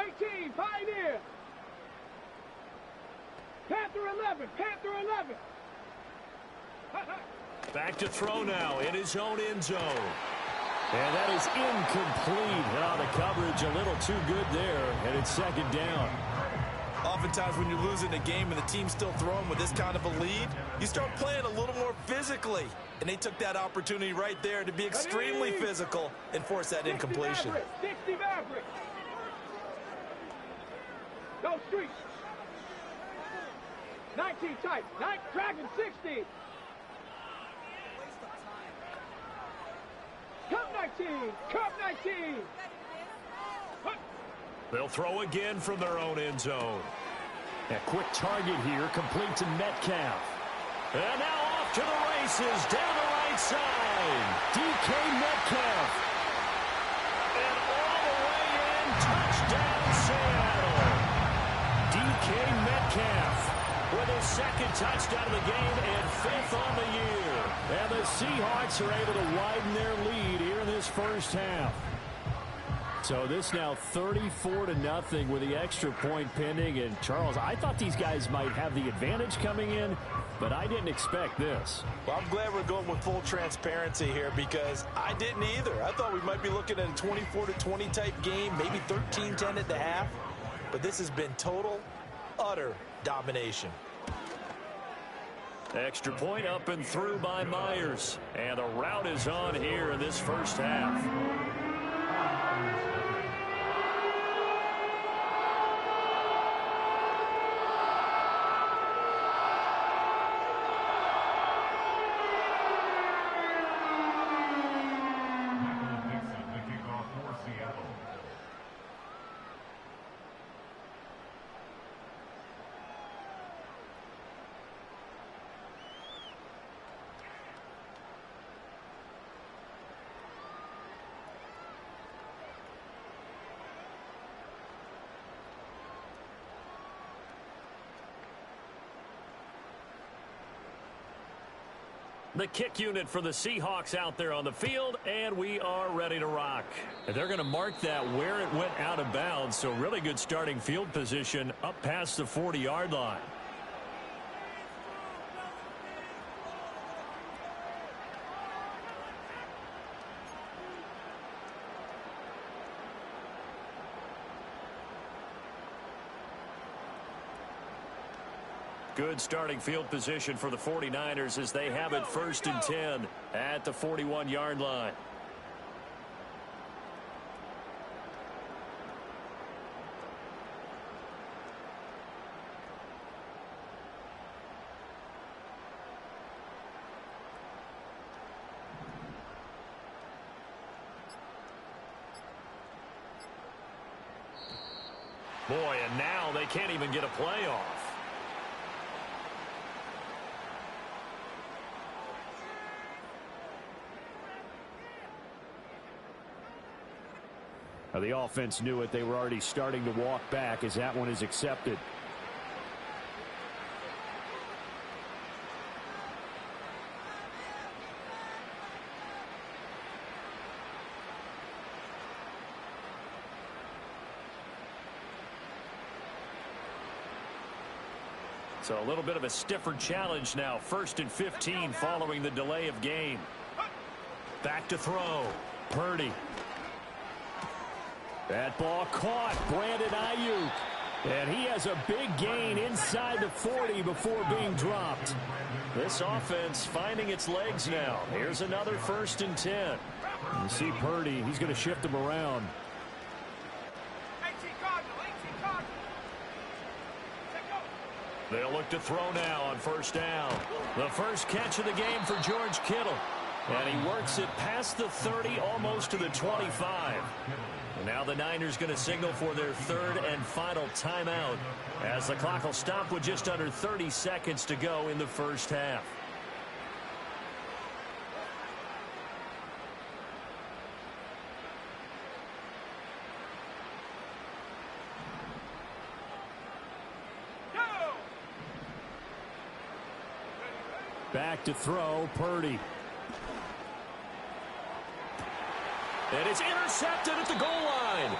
K: 18, Pioneer. Panther 11. Panther 11.
N: Back to throw now in his own end zone. And that is incomplete. The coverage a little too good there, and it's second down.
J: Oftentimes when you're losing a game and the team's still throwing with this kind of a lead, you start playing a little more physically. And they took that opportunity right there to be extremely physical and force that incompletion.
K: 60 Maverick. Go street. 19 tight. Dragon 60. Cup 19. Cup 19.
N: They'll throw again from their own end zone. A quick target here, complete to Metcalf. And now off to the races, down the right side. DK Metcalf. And all the way in, touchdown Seattle. DK Metcalf with his second touchdown of the game and fifth on the year. And the Seahawks are able to widen their lead here in this first half. So this now 34-0 with the extra point pending. And Charles, I thought these guys might have the advantage coming in, but I didn't expect this.
J: Well, I'm glad we're going with full transparency here because I didn't either. I thought we might be looking at a 24-20 type game, maybe 13-10 at the half. But this has been total, utter domination.
N: Extra point up and through by Myers. And the route is on here in this first half. The kick unit for the Seahawks out there on the field, and we are ready to rock. And they're going to mark that where it went out of bounds, so really good starting field position up past the 40-yard line. Good starting field position for the 49ers as they have it 1st and 10 at the 41-yard line. Boy, and now they can't even get a play off. The offense knew it. They were already starting to walk back as that one is accepted. So a little bit of a stiffer challenge now. 1st and 15 following the delay of game. Back to throw. Purdy. That ball caught. Brandon Ayuk. And he has a big gain inside the 40 before being dropped. This offense finding its legs now. Here's another 1st and 10. You see Purdy. He's going to shift him around. They'll look to throw now on 1st down. The first catch of the game for George Kittle. And he works it past the 30, almost to the 25. And now the Niners going to signal for their 3rd and final timeout as the clock will stop with just under 30 seconds to go in the first half. Back to throw, Purdy. And it's intercepted at the goal line.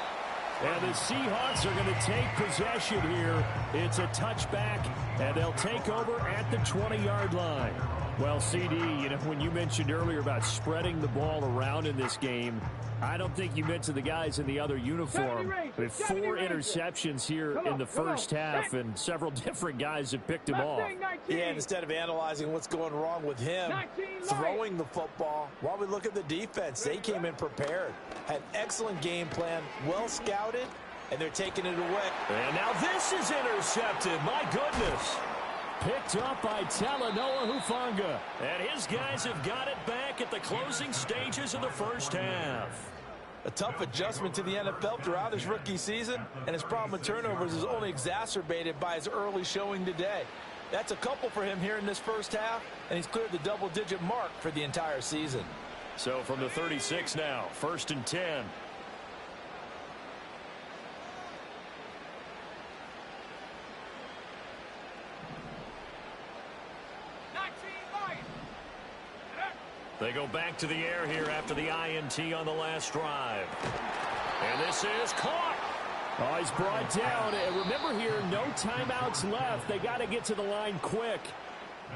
I: And the Seahawks are going to take possession here. It's a touchback, and they'll take over at the 20-yard line. Well, CD, when you mentioned earlier about spreading the ball around in this game, I don't think you mentioned the guys in the other uniform. With 4 interceptions here in the first half, and several different guys have picked him off.
J: Yeah, and instead of analyzing what's going wrong with him, throwing the football, while we look at the defense, they came in prepared. Had an excellent game plan, well scouted, and they're taking it away.
I: And now this is intercepted. My goodness. Picked up by Talanoa Hufanga. And his guys have got it back at the closing stages of the first half.
J: A tough adjustment to the NFL throughout his rookie season, and his problem with turnovers is only exacerbated by his early showing today. That's a couple for him here in this first half, and he's cleared the double-digit mark for the entire season.
I: So from the 36 now, 1st and 10. They go back to the air here after the INT on the last drive. And this is caught. Oh, he's brought down. And remember here, no timeouts left. They got to get to the line quick.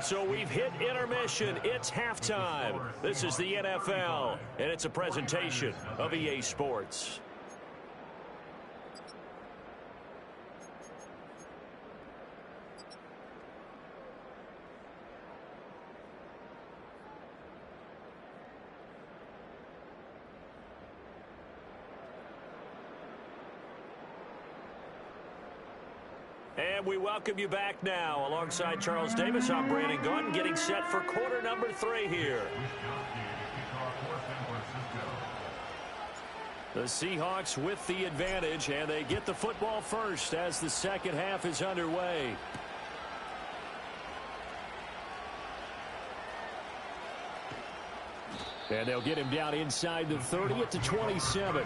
I: So we've hit intermission. It's halftime. This is the NFL, and it's a presentation of EA Sports. And we welcome you back now. Alongside Charles Davis, I'm Brandon Gaudin, getting set for quarter number 3 here. The Seahawks with the advantage, and they get the football first as the second half is underway. And they'll get him down inside the 30 at the 27.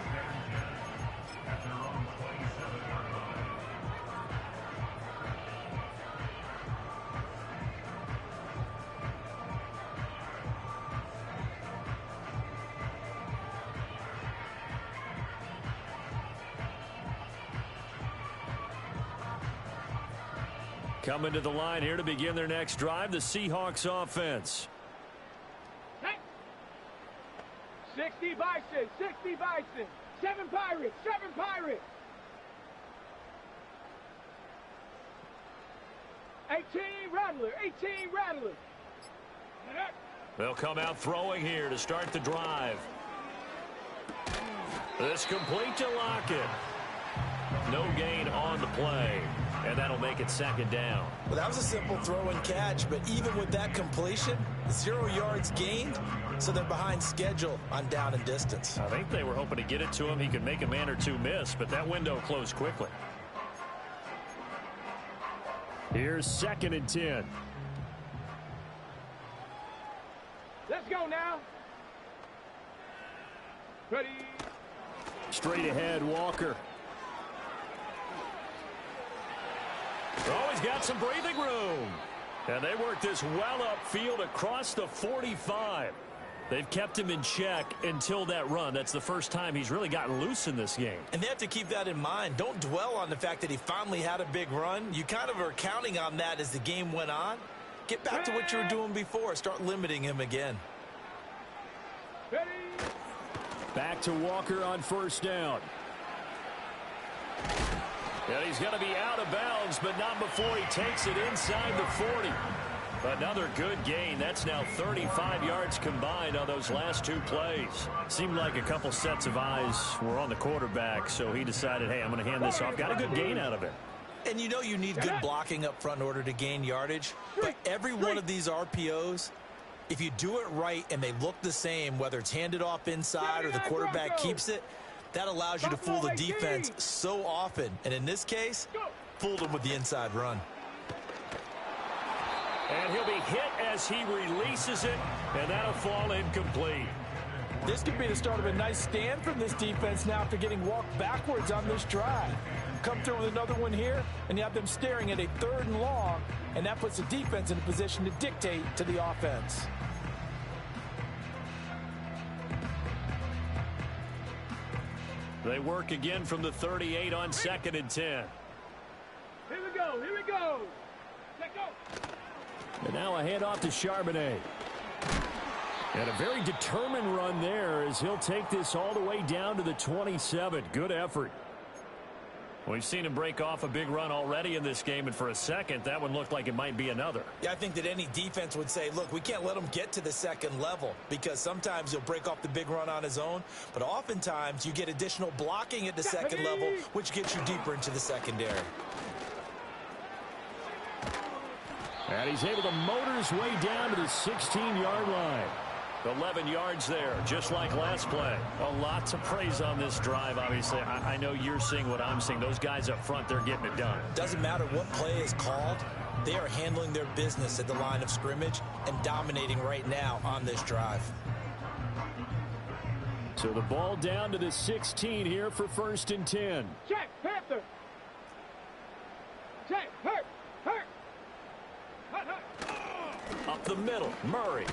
I: Coming to the line here to begin their next drive, the Seahawks offense.
K: 60 Bison, 60 Bison, 7 Pirates, 7 Pirates. 18 Rattler, 18 Rattler.
I: They'll come out throwing here to start the drive. This complete to Lockett. No gain on the play. And that'll make it second down.
J: Well, that was a simple throw and catch, but even with that completion, 0 yards gained, so they're behind schedule on down and distance.
I: I think they were hoping to get it to him. He could make a man or two miss, but that window closed quickly. Here's 2nd and 10.
K: Let's go now. Ready.
I: Straight ahead, Walker. Oh, he's got some breathing room. And they work this well upfield across the 45. They've kept him in check until that run. That's the first time he's really gotten loose in this game.
J: And they have to keep that in mind. Don't dwell on the fact that he finally had a big run. You kind of are counting on that as the game went on. Get back to what you were doing before. Start limiting him again.
K: Ready.
I: Back to Walker on 1st down. And he's going to be out of bounds, but not before he takes it inside the 40. Another good gain. That's now 35 yards combined on those last 2 plays. Seemed like a couple sets of eyes were on the quarterback, so he decided, hey, I'm going to hand this off. Got a good gain out of it.
J: And you know you need good blocking up front in order to gain yardage. But every one of these RPOs, if you do it right and they look the same, whether it's handed off inside or the quarterback keeps it, that allows you to fool the defense so often. And in this case, fooled them with the inside run.
I: And he'll be hit as he releases it, and that'll fall incomplete.
O: This could be the start of a nice stand from this defense now after getting walked backwards on this drive. Come through with another one here, and you have them staring at a 3rd and long, and that puts the defense in a position to dictate to the offense.
N: They work again from the 38 on 2nd and 10.
K: Here we go. Here we go. Let go.
N: And now a handoff to Charbonnet. And a very determined run there as he'll take this all the way down to the 27. Good effort. We've seen him break off a big run already in this game, and for a second, that one looked like it might be another.
J: Yeah, I think that any defense would say, look, we can't let him get to the second level because sometimes he'll break off the big run on his own, but oftentimes you get additional blocking at the second level, which gets you deeper into the secondary.
N: And he's able to motor his way down to the 16-yard line. 11 yards there, just like last play. A lot to praise on this drive, obviously. I know you're seeing what I'm seeing. Those guys up front, they're getting it done.
J: Doesn't matter what play is called. They are handling their business at the line of scrimmage and dominating right now on this drive.
N: So the ball down to the 16 here for 1st and 10.
K: Check, Panther. Check, hurt.
N: Up the middle, Murray.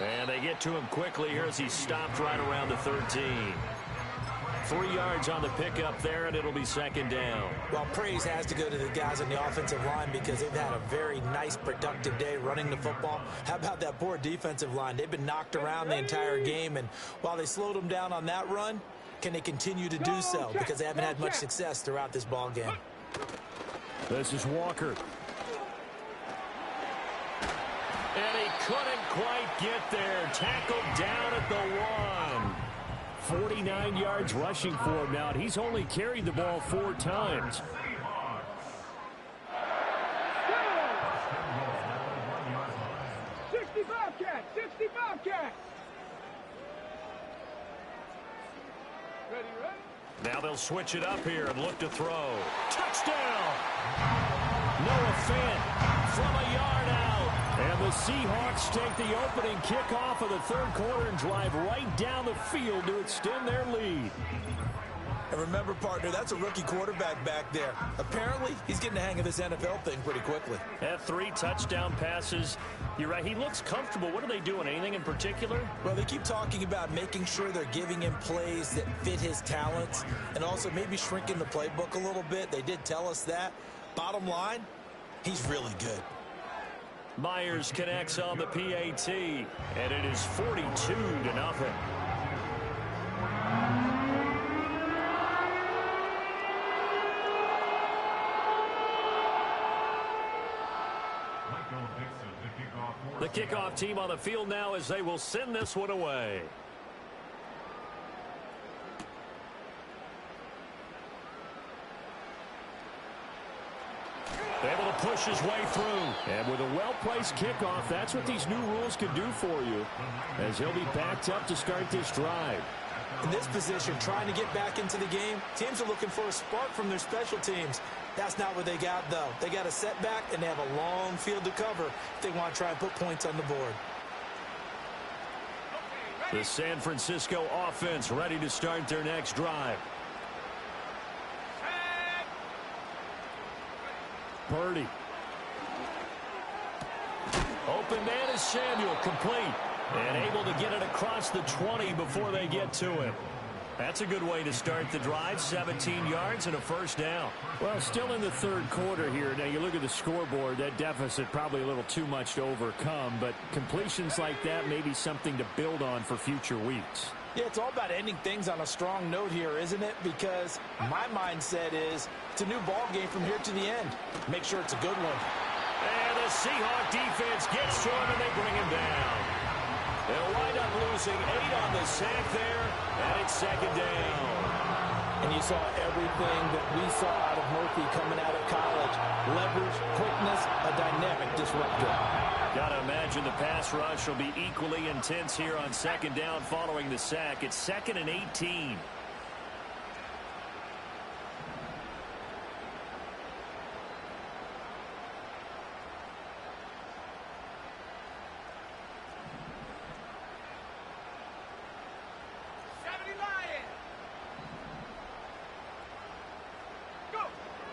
N: And they get to him quickly here as he stopped right around the 13. 3 yards on the pickup there, and it'll be 2nd down.
J: Well, praise has to go to the guys on the offensive line because they've had a very nice, productive day running the football. How about that poor defensive line? They've been knocked around the entire game, and while they slowed them down on that run, can they continue to do so? Because they haven't had much success throughout this ball game.
N: This is Walker. And he couldn't quite get there. Tackled down at the 1. 49 yards rushing for him now. He's only carried the ball 4 times.
K: Cat. 65 cat. Ready?
N: Now they'll switch it up here and look to throw. Touchdown! Noah Fant from a yard out. And the Seahawks take the opening kickoff of the 3rd quarter and drive right down the field to extend their lead.
J: And remember, partner, that's a rookie quarterback back there. Apparently, he's getting the hang of this NFL thing pretty quickly.
N: Had 3 touchdown passes. You're right, he looks comfortable. What are they doing? Anything in particular?
J: Well, they keep talking about making sure they're giving him plays that fit his talents and also maybe shrinking the playbook a little bit. They did tell us that. Bottom line, he's really good.
N: Myers connects on the PAT, and it is 42-0. The kickoff team on the field now as they will send this one away. Able to push his way through. And with a well-placed kickoff, that's what these new rules can do for you, as he'll be backed up to start this drive.
J: In this position, trying to get back into the game, teams are looking for a spark from their special teams. That's not what they got, though. They got a setback, and they have a long field to cover if they want to try and put points on the board.
N: The San Francisco offense ready to start their next drive. Purdy. Open man is Samuel, complete. And able to get it across the 20 before they get to him. That's a good way to start the drive. 17 yards and a 1st down. Well, still in the 3rd quarter here. Now, you look at the scoreboard, that deficit probably a little too much to overcome. But completions like that may be something to build on for future weeks.
J: Yeah, it's all about ending things on a strong note here, isn't it? Because my mindset is it's a new ball game from here to the end. Make sure it's a good one.
N: And the Seahawk defense gets to him, and they bring him down. They'll wind up losing 8 on the sack there, and it's 2nd down.
J: And you saw everything that we saw out of Murphy coming out of college. Leverage, quickness, a dynamic disruptor.
N: Got to imagine the pass rush will be equally intense here on 2nd down following the sack. It's 2nd and 18.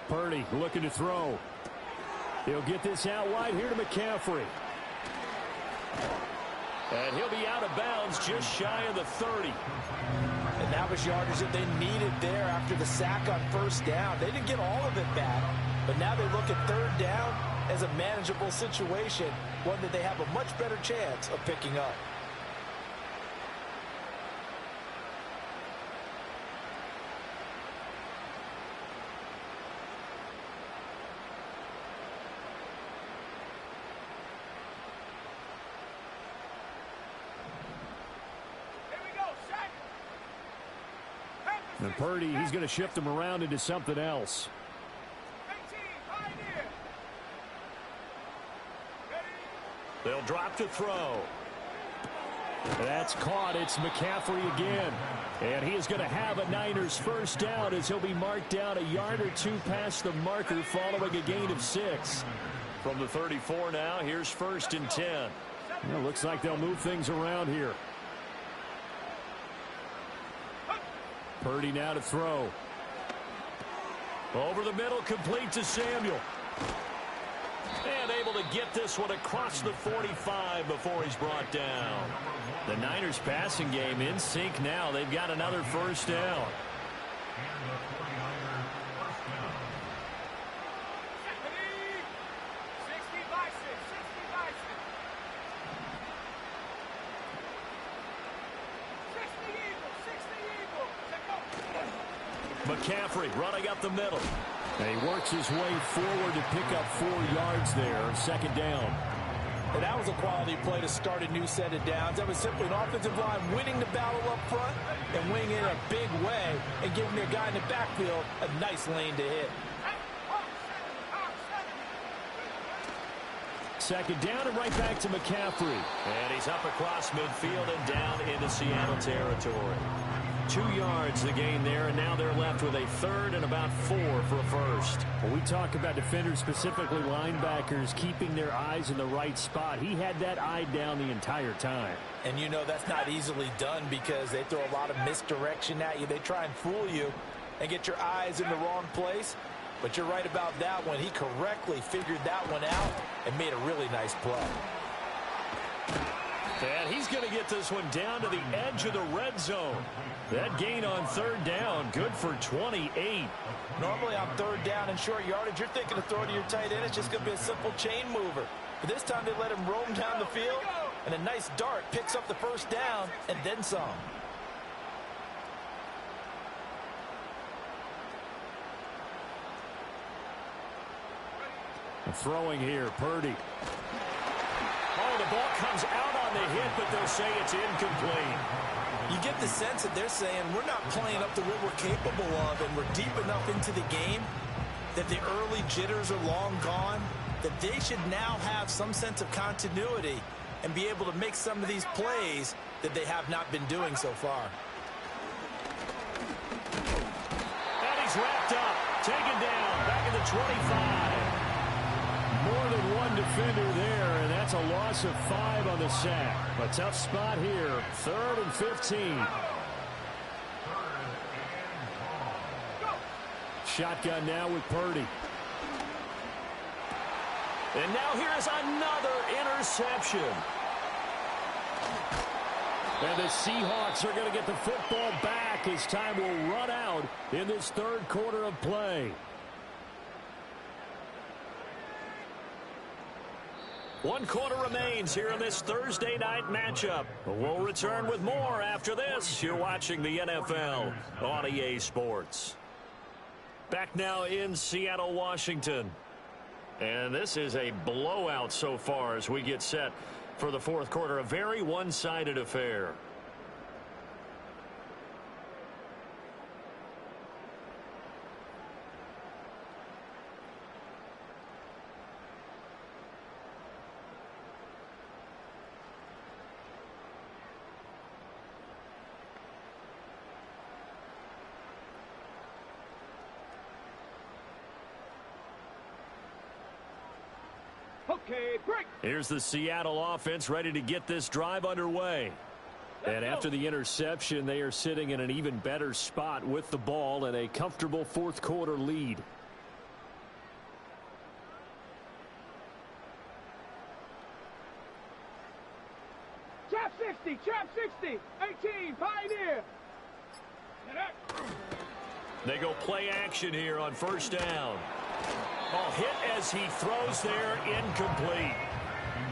N: Purdy looking to throw. He'll get this out wide here to McCaffrey. And he'll be out of bounds just shy of the 30.
J: And that was yardage that they needed there after the sack on first down. They didn't get all of it back, but now they look at third down as a manageable situation, one that they have a much better chance of picking up.
I: And Purdy, he's going to shift him around into something else.
N: They'll drop to throw.
I: That's caught. It's McCaffrey again. And he is going to have a Niners first down as he'll be marked down a yard or two past the marker following a gain of 6.
N: From the 34 now, here's 1st and 10.
I: Well, looks like they'll move things around here. Purdy now to throw.
N: Over the middle, complete to Samuel. And able to get this one across the 45 before he's brought down. The Niners passing game in sync now. They've got another first down. McCaffrey running up the middle.
I: And he works his way forward to pick up 4 yards there on 2nd down.
J: And that was a quality play to start a new set of downs. That was simply an offensive line winning the battle up front and winning it in a big way and giving their guy in the backfield a nice lane to hit.
I: 2nd down and right back to McCaffrey.
N: And he's up across midfield and down into Seattle territory. 2 yards the gain there, and now they're left with a 3rd and about 4 for a first.
I: When we talk about defenders, specifically linebackers, keeping their eyes in the right spot, he had that eye down the entire time.
J: And you know that's not easily done because they throw a lot of misdirection at you. They try and fool you and get your eyes in the wrong place. But you're right about that one. He correctly figured that one out and made a really nice play.
N: And he's going to get this one down to the edge of the red zone. That gain on 3rd down, good for 28.
J: Normally on 3rd down and short yardage, you're thinking of throwing to your tight end. It's just going to be a simple chain mover. But this time they let him roam down the field, and a nice dart picks up the first down and then some.
I: Throwing here, Purdy.
N: Oh, the ball comes out on the hit, but they'll say it's incomplete.
J: You get the sense that they're saying we're not playing up to what we're capable of, and we're deep enough into the game that the early jitters are long gone, that they should now have some sense of continuity and be able to make some of these plays that they have not been doing so far.
N: And he's wrapped up, taken down, back at the 25.
I: More than one defender there, and that's a loss of 5 on the sack. A tough spot here, 3rd and 15. Shotgun now with Purdy.
N: And now here's another interception.
I: And the Seahawks are going to get the football back as time will run out in this 3rd quarter of play.
N: One quarter remains here in this Thursday night matchup. We'll return with more after this. You're watching the NFL on EA Sports. Back now in Seattle, Washington. And this is a blowout so far as we get set for the 4th quarter. A very one-sided affair.
K: Okay, break.
N: Here's the Seattle offense ready to get this drive underway. And after the interception, they are sitting in an even better spot with the ball and a comfortable 4th quarter lead.
K: 60, trap 60, 18, Pioneer.
N: They go play action here on first down. Oh, hit as he throws there, incomplete.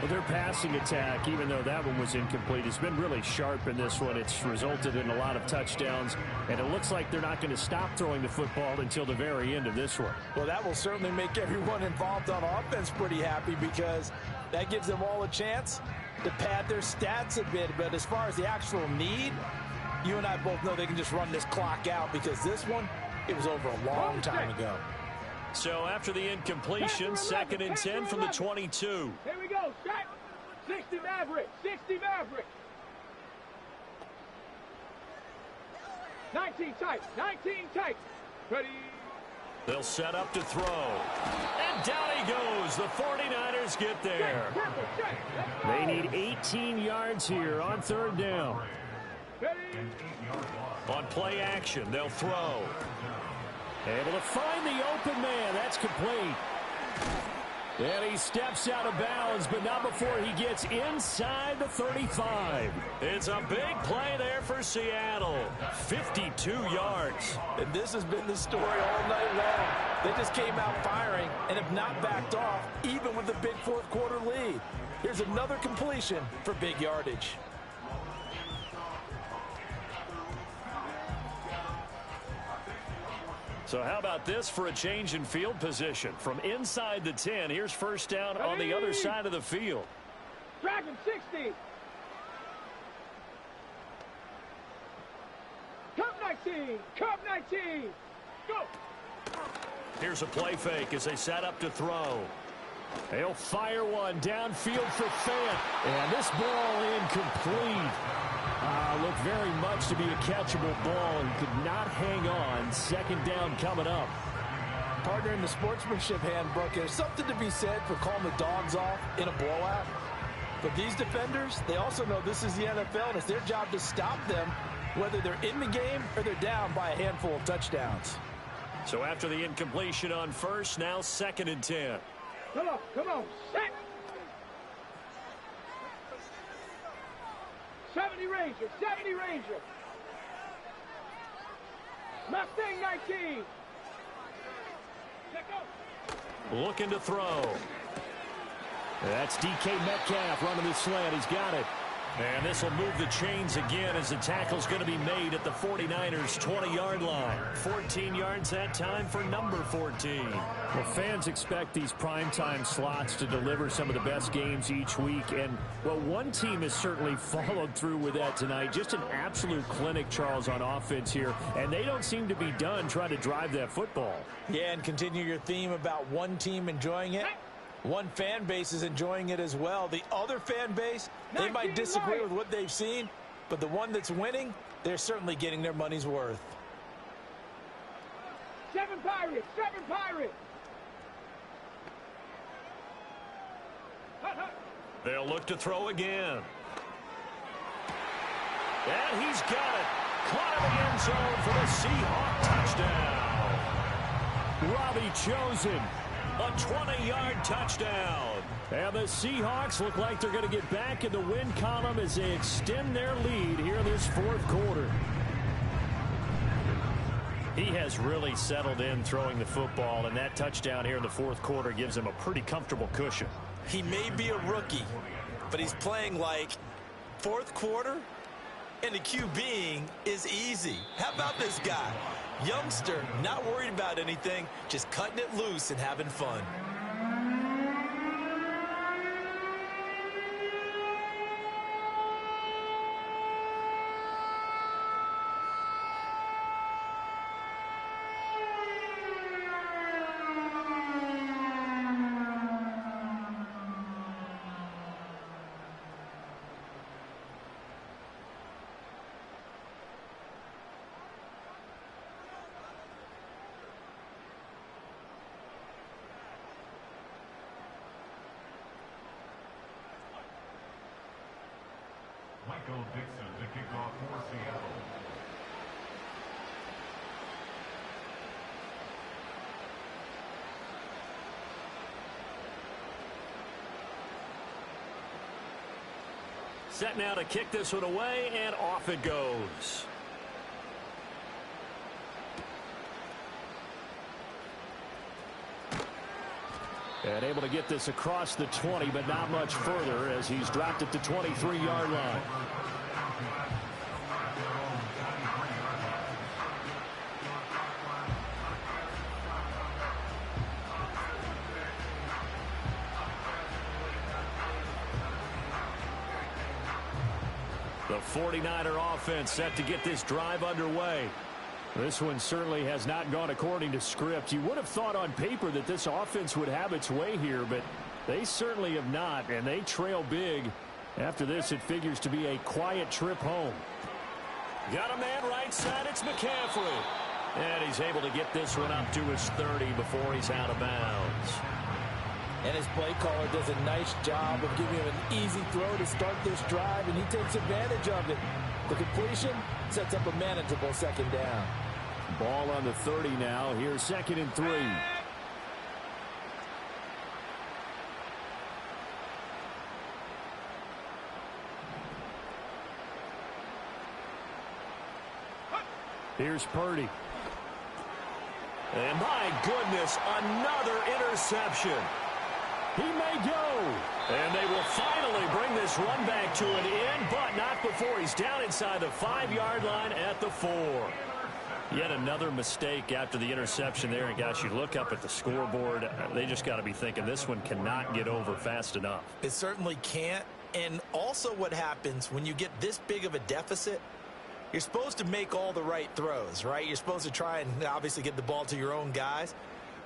I: Well, their passing attack, even though that one was incomplete, has been really sharp in this one. It's resulted in a lot of touchdowns, and it looks like they're not going to stop throwing the football until the very end of this one.
J: Well, that will certainly make everyone involved on offense pretty happy because that gives them all a chance to pad their stats a bit. But as far as the actual need, you and I both know they can just run this clock out because this one, it was over a long time ago.
N: So after the incompletion, 2nd and 10 from the 22.
K: Here we go, strike. 60 Maverick, 60 Maverick. 19 tight, 19 tight. Ready.
N: They'll set up to throw. And down he goes. The 49ers get there.
I: They need 18 yards here on 3rd down.
N: On play action, they'll throw.
I: Able to find the open man. That's complete. And he steps out of bounds, but not before he gets inside the 35.
N: It's a big play there for Seattle. 52 yards.
J: And this has been the story all night long. They just came out firing and have not backed off, even with the big 4th quarter lead. Here's another completion for big yardage.
N: So how about this for a change in field position? From inside the 10, here's first down on the other side of the field.
K: Dragon 60. Cup 19. Cup 19. Go.
N: Here's a play fake as they set up to throw.
I: They'll fire one downfield for Fant. And this ball incomplete. Looked very much to be a catchable ball. He could not hang on. 2nd down coming up.
J: Partner, in the sportsmanship handbook, there's something to be said for calling the dogs off in a blowout. But these defenders, they also know this is the NFL, and it's their job to stop them, whether they're in the game or they're down by a handful of touchdowns.
N: So after the incompletion on first, now 2nd and 10.
K: Come on, set. 70 Ranger, 70 Ranger. Mustang 19. Check out.
N: Looking to throw.
I: That's DK Metcalf running the slant. He's got it.
N: And this will move the chains again as the tackle's going to be made at the 49ers' 20-yard line. 14 yards that time for number 14.
I: Well, fans expect these primetime slots to deliver some of the best games each week. And, well, one team has certainly followed through with that tonight. Just an absolute clinic, Charles, on offense here. And they don't seem to be done trying to drive that football.
J: Yeah, and continue your theme about one team enjoying it. One fan base is enjoying it as well. The other fan base, they might disagree with what they've seen, but the one that's winning, they're certainly getting their money's worth.
K: 7 Pirates, 7 Pirates.
N: They'll look to throw again. And he's got it. Caught in the end zone for the Seahawk touchdown.
I: Robbie Chosen.
N: A 20-yard touchdown.
I: And the Seahawks look like they're going to get back in the win column as they extend their lead here in this 4th quarter.
N: He has really settled in throwing the football, and that touchdown here in the 4th quarter gives him a pretty comfortable cushion.
J: He may be a rookie, but he's playing like 4th quarter, and the QBing is easy. How about this guy? Youngster, not worried about anything, just cutting it loose and having fun.
L: Michael Dixon to kick off for Seattle.
I: Set now to kick this one away, and off it goes. And able to get this across the 20, but not much further as he's dropped it to 23-yard line. The 49er offense set to get this drive underway. This one certainly has not gone according to script. You would have thought on paper that this offense would have its way here, but they certainly have not, and they trail big. After this, it figures to be a quiet trip home. Got a man right side. It's McCaffrey. And he's able to get this one up to his 30 before he's out of bounds.
O: And his play caller does a nice job of giving him an easy throw to start this drive, and he takes advantage of it. The completion sets up a manageable second down.
I: Ball on the 30 now. Here's 2nd and 3. Here's Purdy. And my goodness, another interception. He may go. And they will finally bring this run back to an end, but not before he's down inside the 5-yard line at the 4. Yet another mistake after the interception there. And, gosh, you look up at the scoreboard, they just got to be thinking this one cannot get over fast enough.
J: It certainly can't. And also what happens when you get this big of a deficit, you're supposed to make all the right throws, right? You're supposed to try and obviously get the ball to your own guys.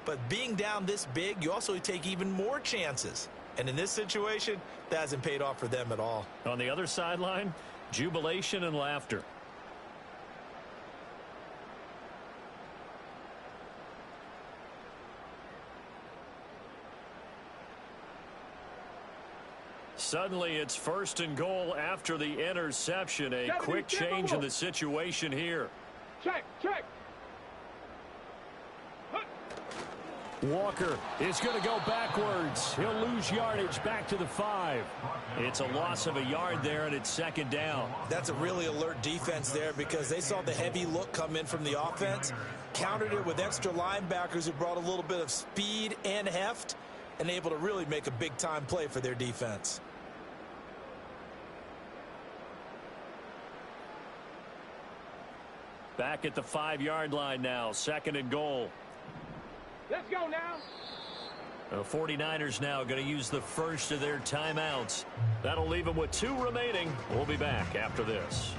J: But being down this big, you also take even more chances. And in this situation, that hasn't paid off for them at all.
I: On the other sideline, jubilation and laughter. Suddenly, it's 1st and goal after the interception. A quick change in the situation here.
K: Check.
I: Walker is going to go backwards. He'll lose yardage back to the 5. It's a loss of a yard there, and it's 2nd down.
J: That's a really alert defense there because they saw the heavy look come in from the offense, countered it with extra linebackers who brought a little bit of speed and heft, and able to really make a big-time play for their defense.
I: Back at the 5-yard line now, 2nd and goal.
K: Let's go now.
I: The 49ers now going to use the first of their timeouts. That'll leave them with 2 remaining. We'll be back after this.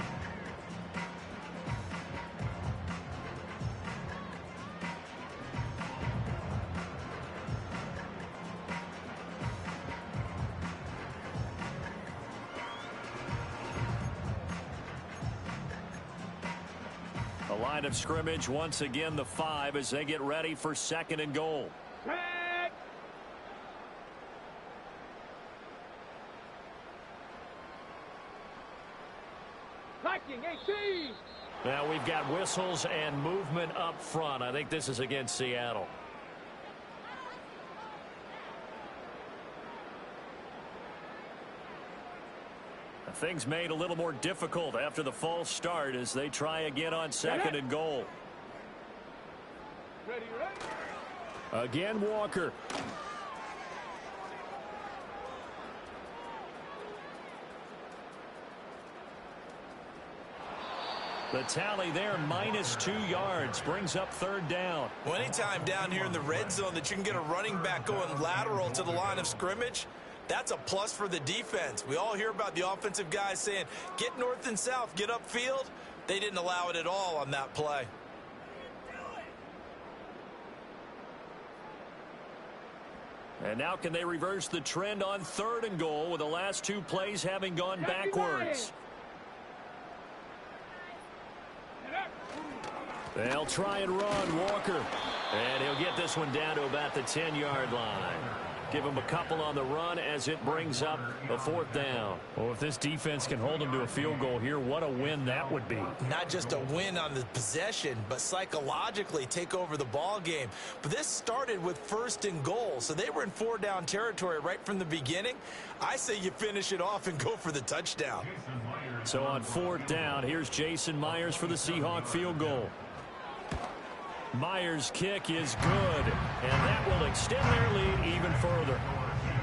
I: The line of scrimmage once again the 5 as they get ready for 2nd and goal.
K: Back. Viking 18.
I: Now we've got whistles and movement up front. I think this is against Seattle. Things made a little more difficult after the false start as they try again on 2nd and goal.
K: Ready.
I: Again, Walker. The tally there, minus 2 yards, brings up 3rd down.
J: Well, anytime down here in the red zone that you can get a running back going lateral to the line of scrimmage, that's a plus for the defense. We all hear about the offensive guys saying, get north and south, get upfield. They didn't allow it at all on that play.
I: And now can they reverse the trend on 3rd and goal with the last 2 plays having gone backwards? They'll try and run, Walker. And he'll get this one down to about the 10-yard line.
N: Give them a couple on the run as it brings up a 4th down.
I: Well, if this defense can hold them to a field goal here, what a win that would be.
J: Not just a win on the possession, but psychologically take over the ball game. But this started with 1st and goal, so they were in 4-down territory right from the beginning. I say you finish it off and go for the touchdown.
N: So on 4th down, here's Jason Myers for the Seahawk field goal. Myers' kick is good, and that will extend their lead even further.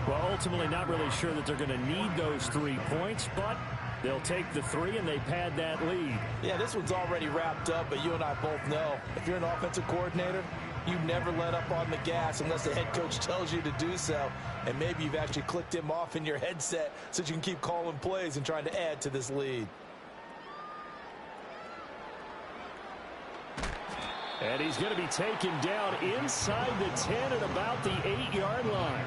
N: Well, ultimately not really sure that they're going to need those 3 points, but they'll take the 3 and they pad that lead.
J: Yeah, this one's already wrapped up, but you and I both know if you're an offensive coordinator, you never let up on the gas unless the head coach tells you to do so. And maybe you've actually clicked him off in your headset so you can keep calling plays and trying to add to this lead.
N: And he's going to be taken down inside the 10 at about the 8-yard line.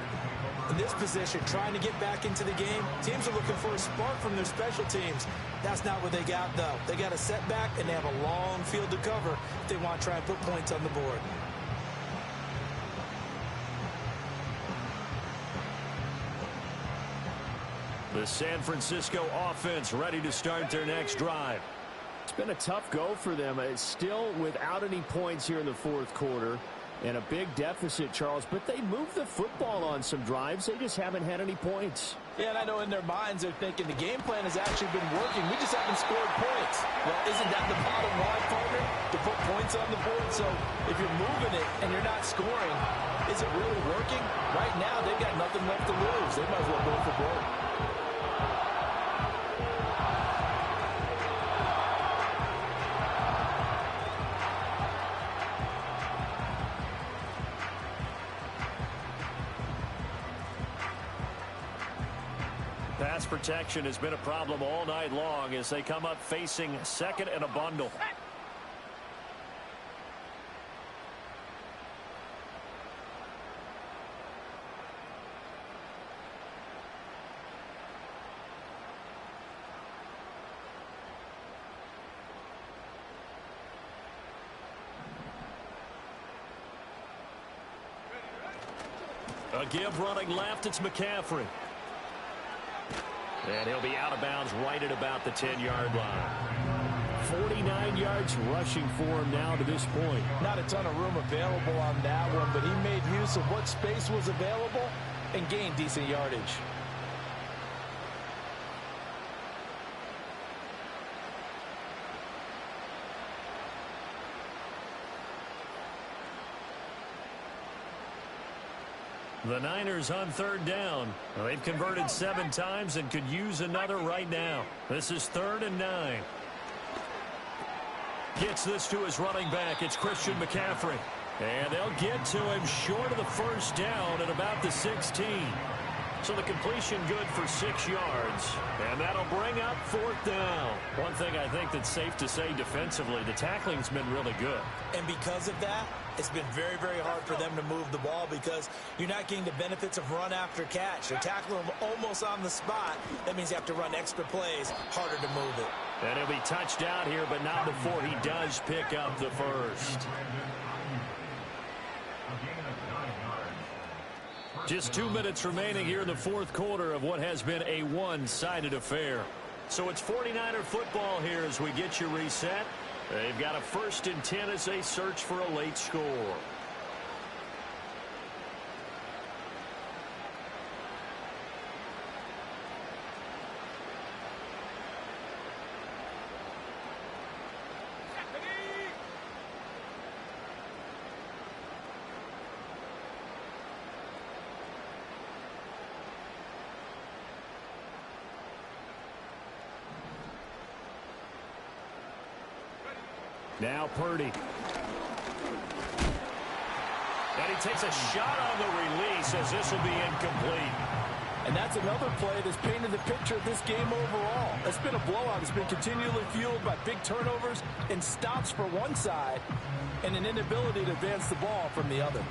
J: In this position, trying to get back into the game, teams are looking for a spark from their special teams. That's not what they got, though. They got a setback, and they have a long field to cover if they want to try and put points on the board.
N: The San Francisco offense ready to start their next drive.
P: It's been a tough go for them. It's still without any points here in the 4th quarter and a big deficit, Charles, but they moved the football on some drives. They just haven't had any points.
J: Yeah, and I know in their minds they're thinking the game plan has actually been working. We just haven't scored points. Well, isn't that the bottom line, partner? To put points on the board? So if you're moving it and you're not scoring, is it really working? Right now, they've got nothing left to lose. They might as well go for broke.
N: Pass protection has been a problem all night long as they come up facing 2nd and a bundle. A give running left, it's McCaffrey. And he'll be out of bounds right at about the 10-yard line. 49 yards rushing for him now to this point.
J: Not a ton of room available on that one, but he made use of what space was available and gained decent yardage.
N: The Niners on 3rd down. Well, they've converted 7 times and could use another right now. This is 3rd and 9. Gets this to his running back. It's Christian McCaffrey. And they'll get to him short of the 1st down at about the 16. So the completion good for 6 yards. And that'll bring up 4th down. One thing I think that's safe to say defensively, the tackling's been really good.
J: And because of that, it's been very, very hard for them to move the ball because you're not getting the benefits of run after catch. They're tackling them almost on the spot. That means you have to run extra plays, harder to move it.
N: And he'll be touched out here, but not before he does pick up the 1st. Just 2 minutes remaining here in the 4th quarter of what has been a one-sided affair. So it's 49er football here as we get you reset. They've got a 1st and 10 as they search for a late score. Now Purdy. And he takes a shot on the release as this will be incomplete.
J: And that's another play that's painted the picture of this game overall. It's been a blowout. It's been continually fueled by big turnovers and stops for one side and an inability to advance the ball from the other.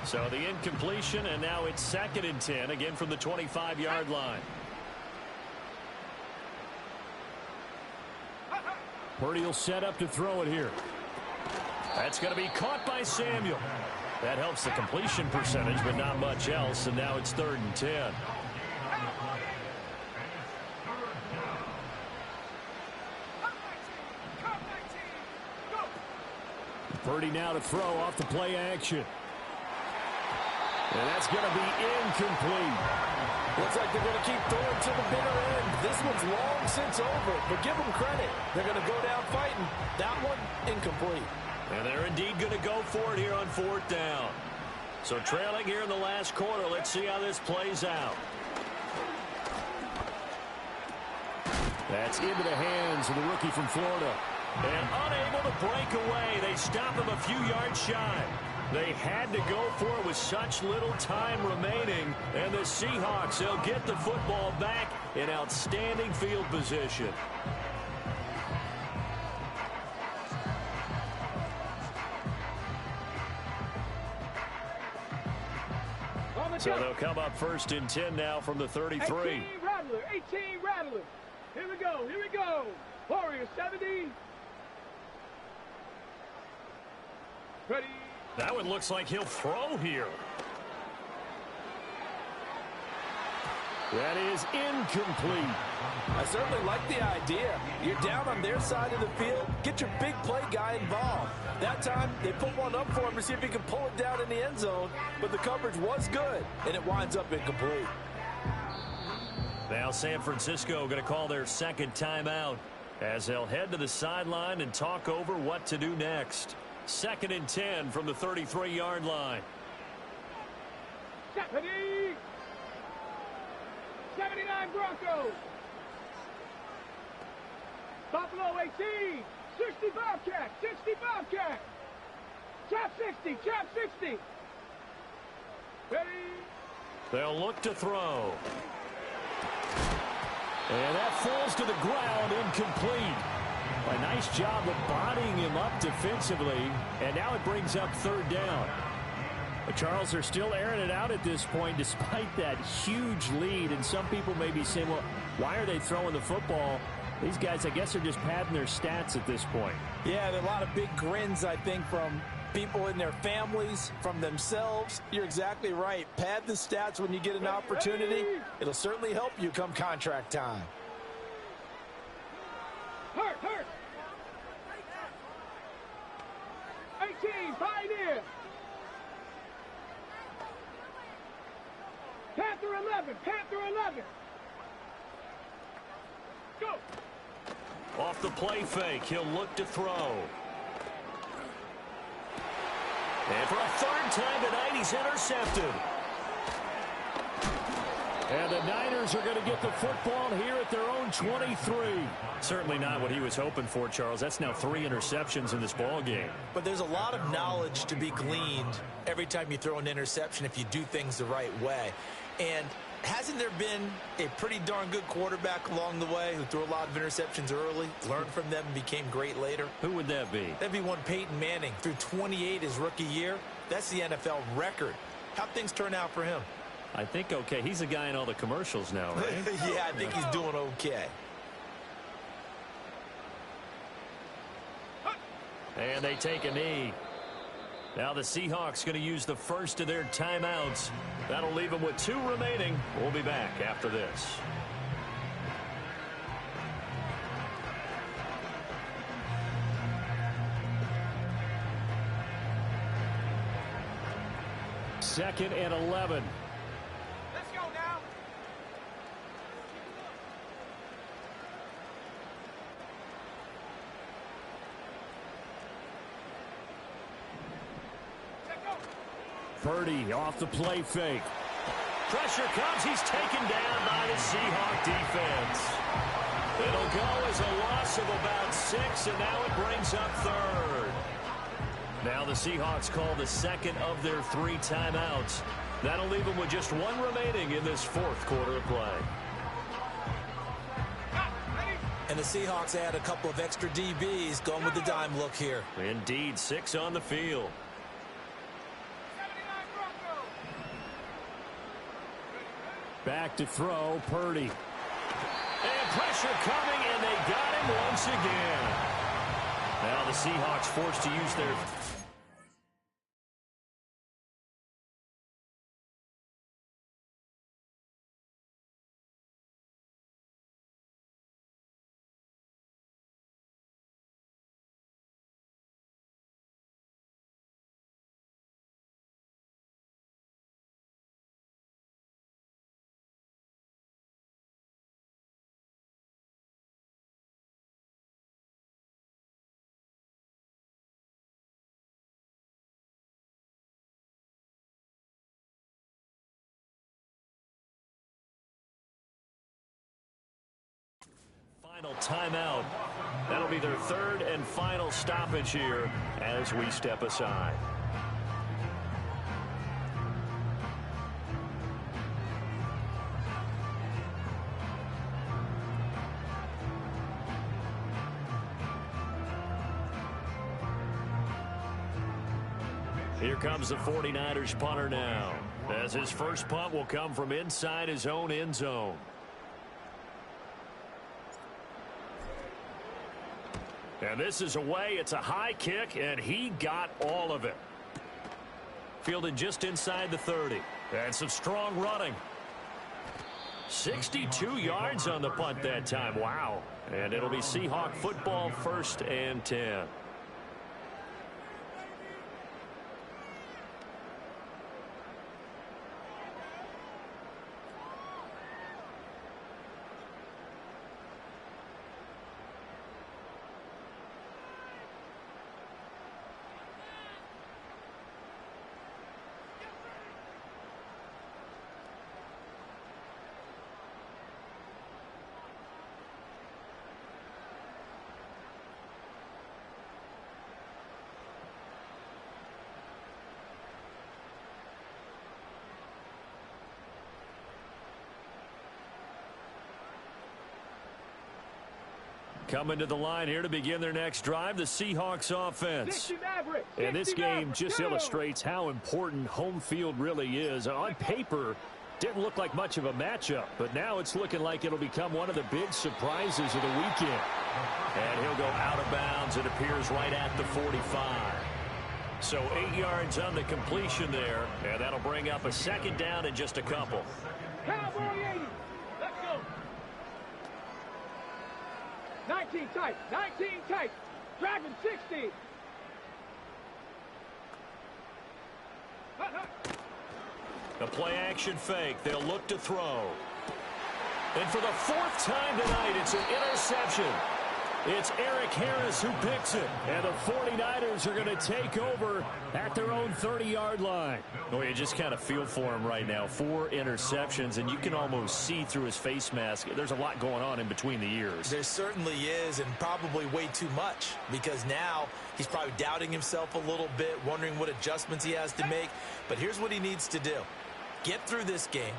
N: So the incompletion, and now it's 2nd and 10, again from the 25-yard line. Purdy will set up to throw it here. That's going to be caught by Samuel.
I: That helps the completion percentage, but not much else, and now it's 3rd and 10. Purdy now to throw off the play action. And that's going to be incomplete.
J: Looks like they're going to keep throwing to the bitter end. This one's long since over, but give them credit. They're going to go down fighting. That one, incomplete.
I: And they're indeed going to go for it here on 4th down. So trailing here in the last quarter. Let's see how this plays out. That's into the hands of the rookie from Florida. And unable to break away. They stop him a few yards shy. They had to go for it with such little time remaining. And the Seahawks, they'll get the football back in outstanding field position. So they'll come up 1st and 10 now from the 33.
K: 18 Rattler, 18 Rattler. Here we go, here we go. Warriors 70. Ready.
I: That one looks like he'll throw here. That is incomplete.
J: I certainly like the idea. You're down on their side of the field. Get your big play guy involved. That time, they put one up for him to see if he can pull it down in the end zone. But the coverage was good, and it winds up incomplete.
I: Now San Francisco going to call their 2nd timeout as they'll head to the sideline and talk over what to do next. 2nd and 10 from the 33-yard line.
K: 79 Broncos. Buffalo 18. 60 Bobcat. 60 Bobcat. Trap 60. Trap 60. Ready.
I: They'll look to throw. And that falls to the ground, incomplete. A nice job of bodying him up defensively. And now it brings up 3rd down. Charles, they're still airing it out at this point despite that huge lead. And some people may be saying, well, why are they throwing the football? These guys, I guess, are just padding their stats at this point.
J: Yeah, there are a lot of big grins, I think, from people in their families, from themselves. You're exactly right. Pad the stats when you get an opportunity. It'll certainly help you come contract time.
K: Hurt. 18, Pioneer. Panther 11, Panther 11. Go.
I: Off the play fake, he'll look to throw. And for a 3rd time tonight, he's intercepted. And the Niners are going to get the football here at their own 23. Certainly not what he was hoping for, Charles. That's now 3 interceptions in this ball game.
J: But there's a lot of knowledge to be gleaned every time you throw an interception if you do things the right way. And hasn't there been a pretty darn good quarterback along the way who threw a lot of interceptions early, learned from them, and became great later?
I: Who would that be?
J: That'd be one Peyton Manning. Threw 28 his rookie year. That's the NFL record. How'd things turn out for him?
I: I think okay. He's a guy in all the commercials now, right?
J: Yeah, I think he's doing okay.
I: And they take a knee. Now the Seahawks going to use the first of their timeouts. That'll leave them with 2 remaining. We'll be back after this. Second and 11.
K: Let's go now.
I: Purdy off the play fake. Pressure comes. He's taken down by the Seahawk defense. It'll go as a loss of about 6, and now it brings up 3rd. Now the Seahawks call the 2nd of their 3 timeouts. That'll leave them with just 1 remaining in this 4th quarter of play.
J: And the Seahawks add a couple of extra DBs going with the dime look here.
I: Indeed, 6 on the field. Back to throw, Purdy. And pressure coming, and they got him once again. Now the Seahawks forced to use their Final timeout. That'll be their third and final stoppage here as we step aside. Here comes the 49ers punter now, as his first punt will come from inside his own end zone. And this is away. It's a high kick, and he got all of it. Fielded just inside the 30. And some strong running. 62 yards on the punt that time. Wow. And it'll be Seahawk football, 1st and 10. Coming to the line here to begin their next drive, the Seahawks offense. And this game just illustrates how important home field really is. On paper, didn't look like much of a matchup, but now it's looking like it'll become one of the big surprises of the weekend. And he'll go out of bounds, it appears, right at the 45. So 8 yards on the completion there, and that'll bring up a second down in just a couple.
K: Cowboy 80. Let's go. 19 tight. 19 tight. Driving 60.
I: A play-action fake. They'll look to throw. And for the 4th time tonight, it's an interception. It's Eric Harris who picks it. And the 49ers are going to take over at their own 30-yard line. Oh, you just kind of feel for him right now. 4 interceptions, and you can almost see through his face mask. There's a lot going on in between the ears.
J: There certainly is, and probably way too much, because now he's probably doubting himself a little bit, wondering what adjustments he has to make. But here's what he needs to do. Get through this game.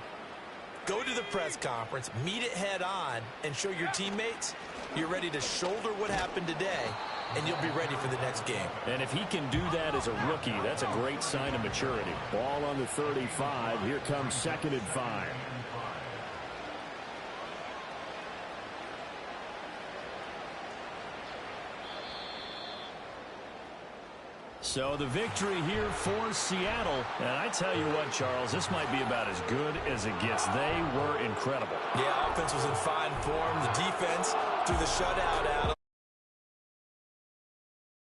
J: Go to the press conference, meet it head on, and show your teammates you're ready to shoulder what happened today, and you'll be ready for the next game.
I: And if he can do that as a rookie, that's a great sign of maturity.
P: Ball on the 35. Here comes 2nd and 5.
I: So the victory here for Seattle. And I tell you what, Charles, this might be about as good as it gets. They were incredible.
J: Yeah, offense was in fine form. The defense threw the shutout out.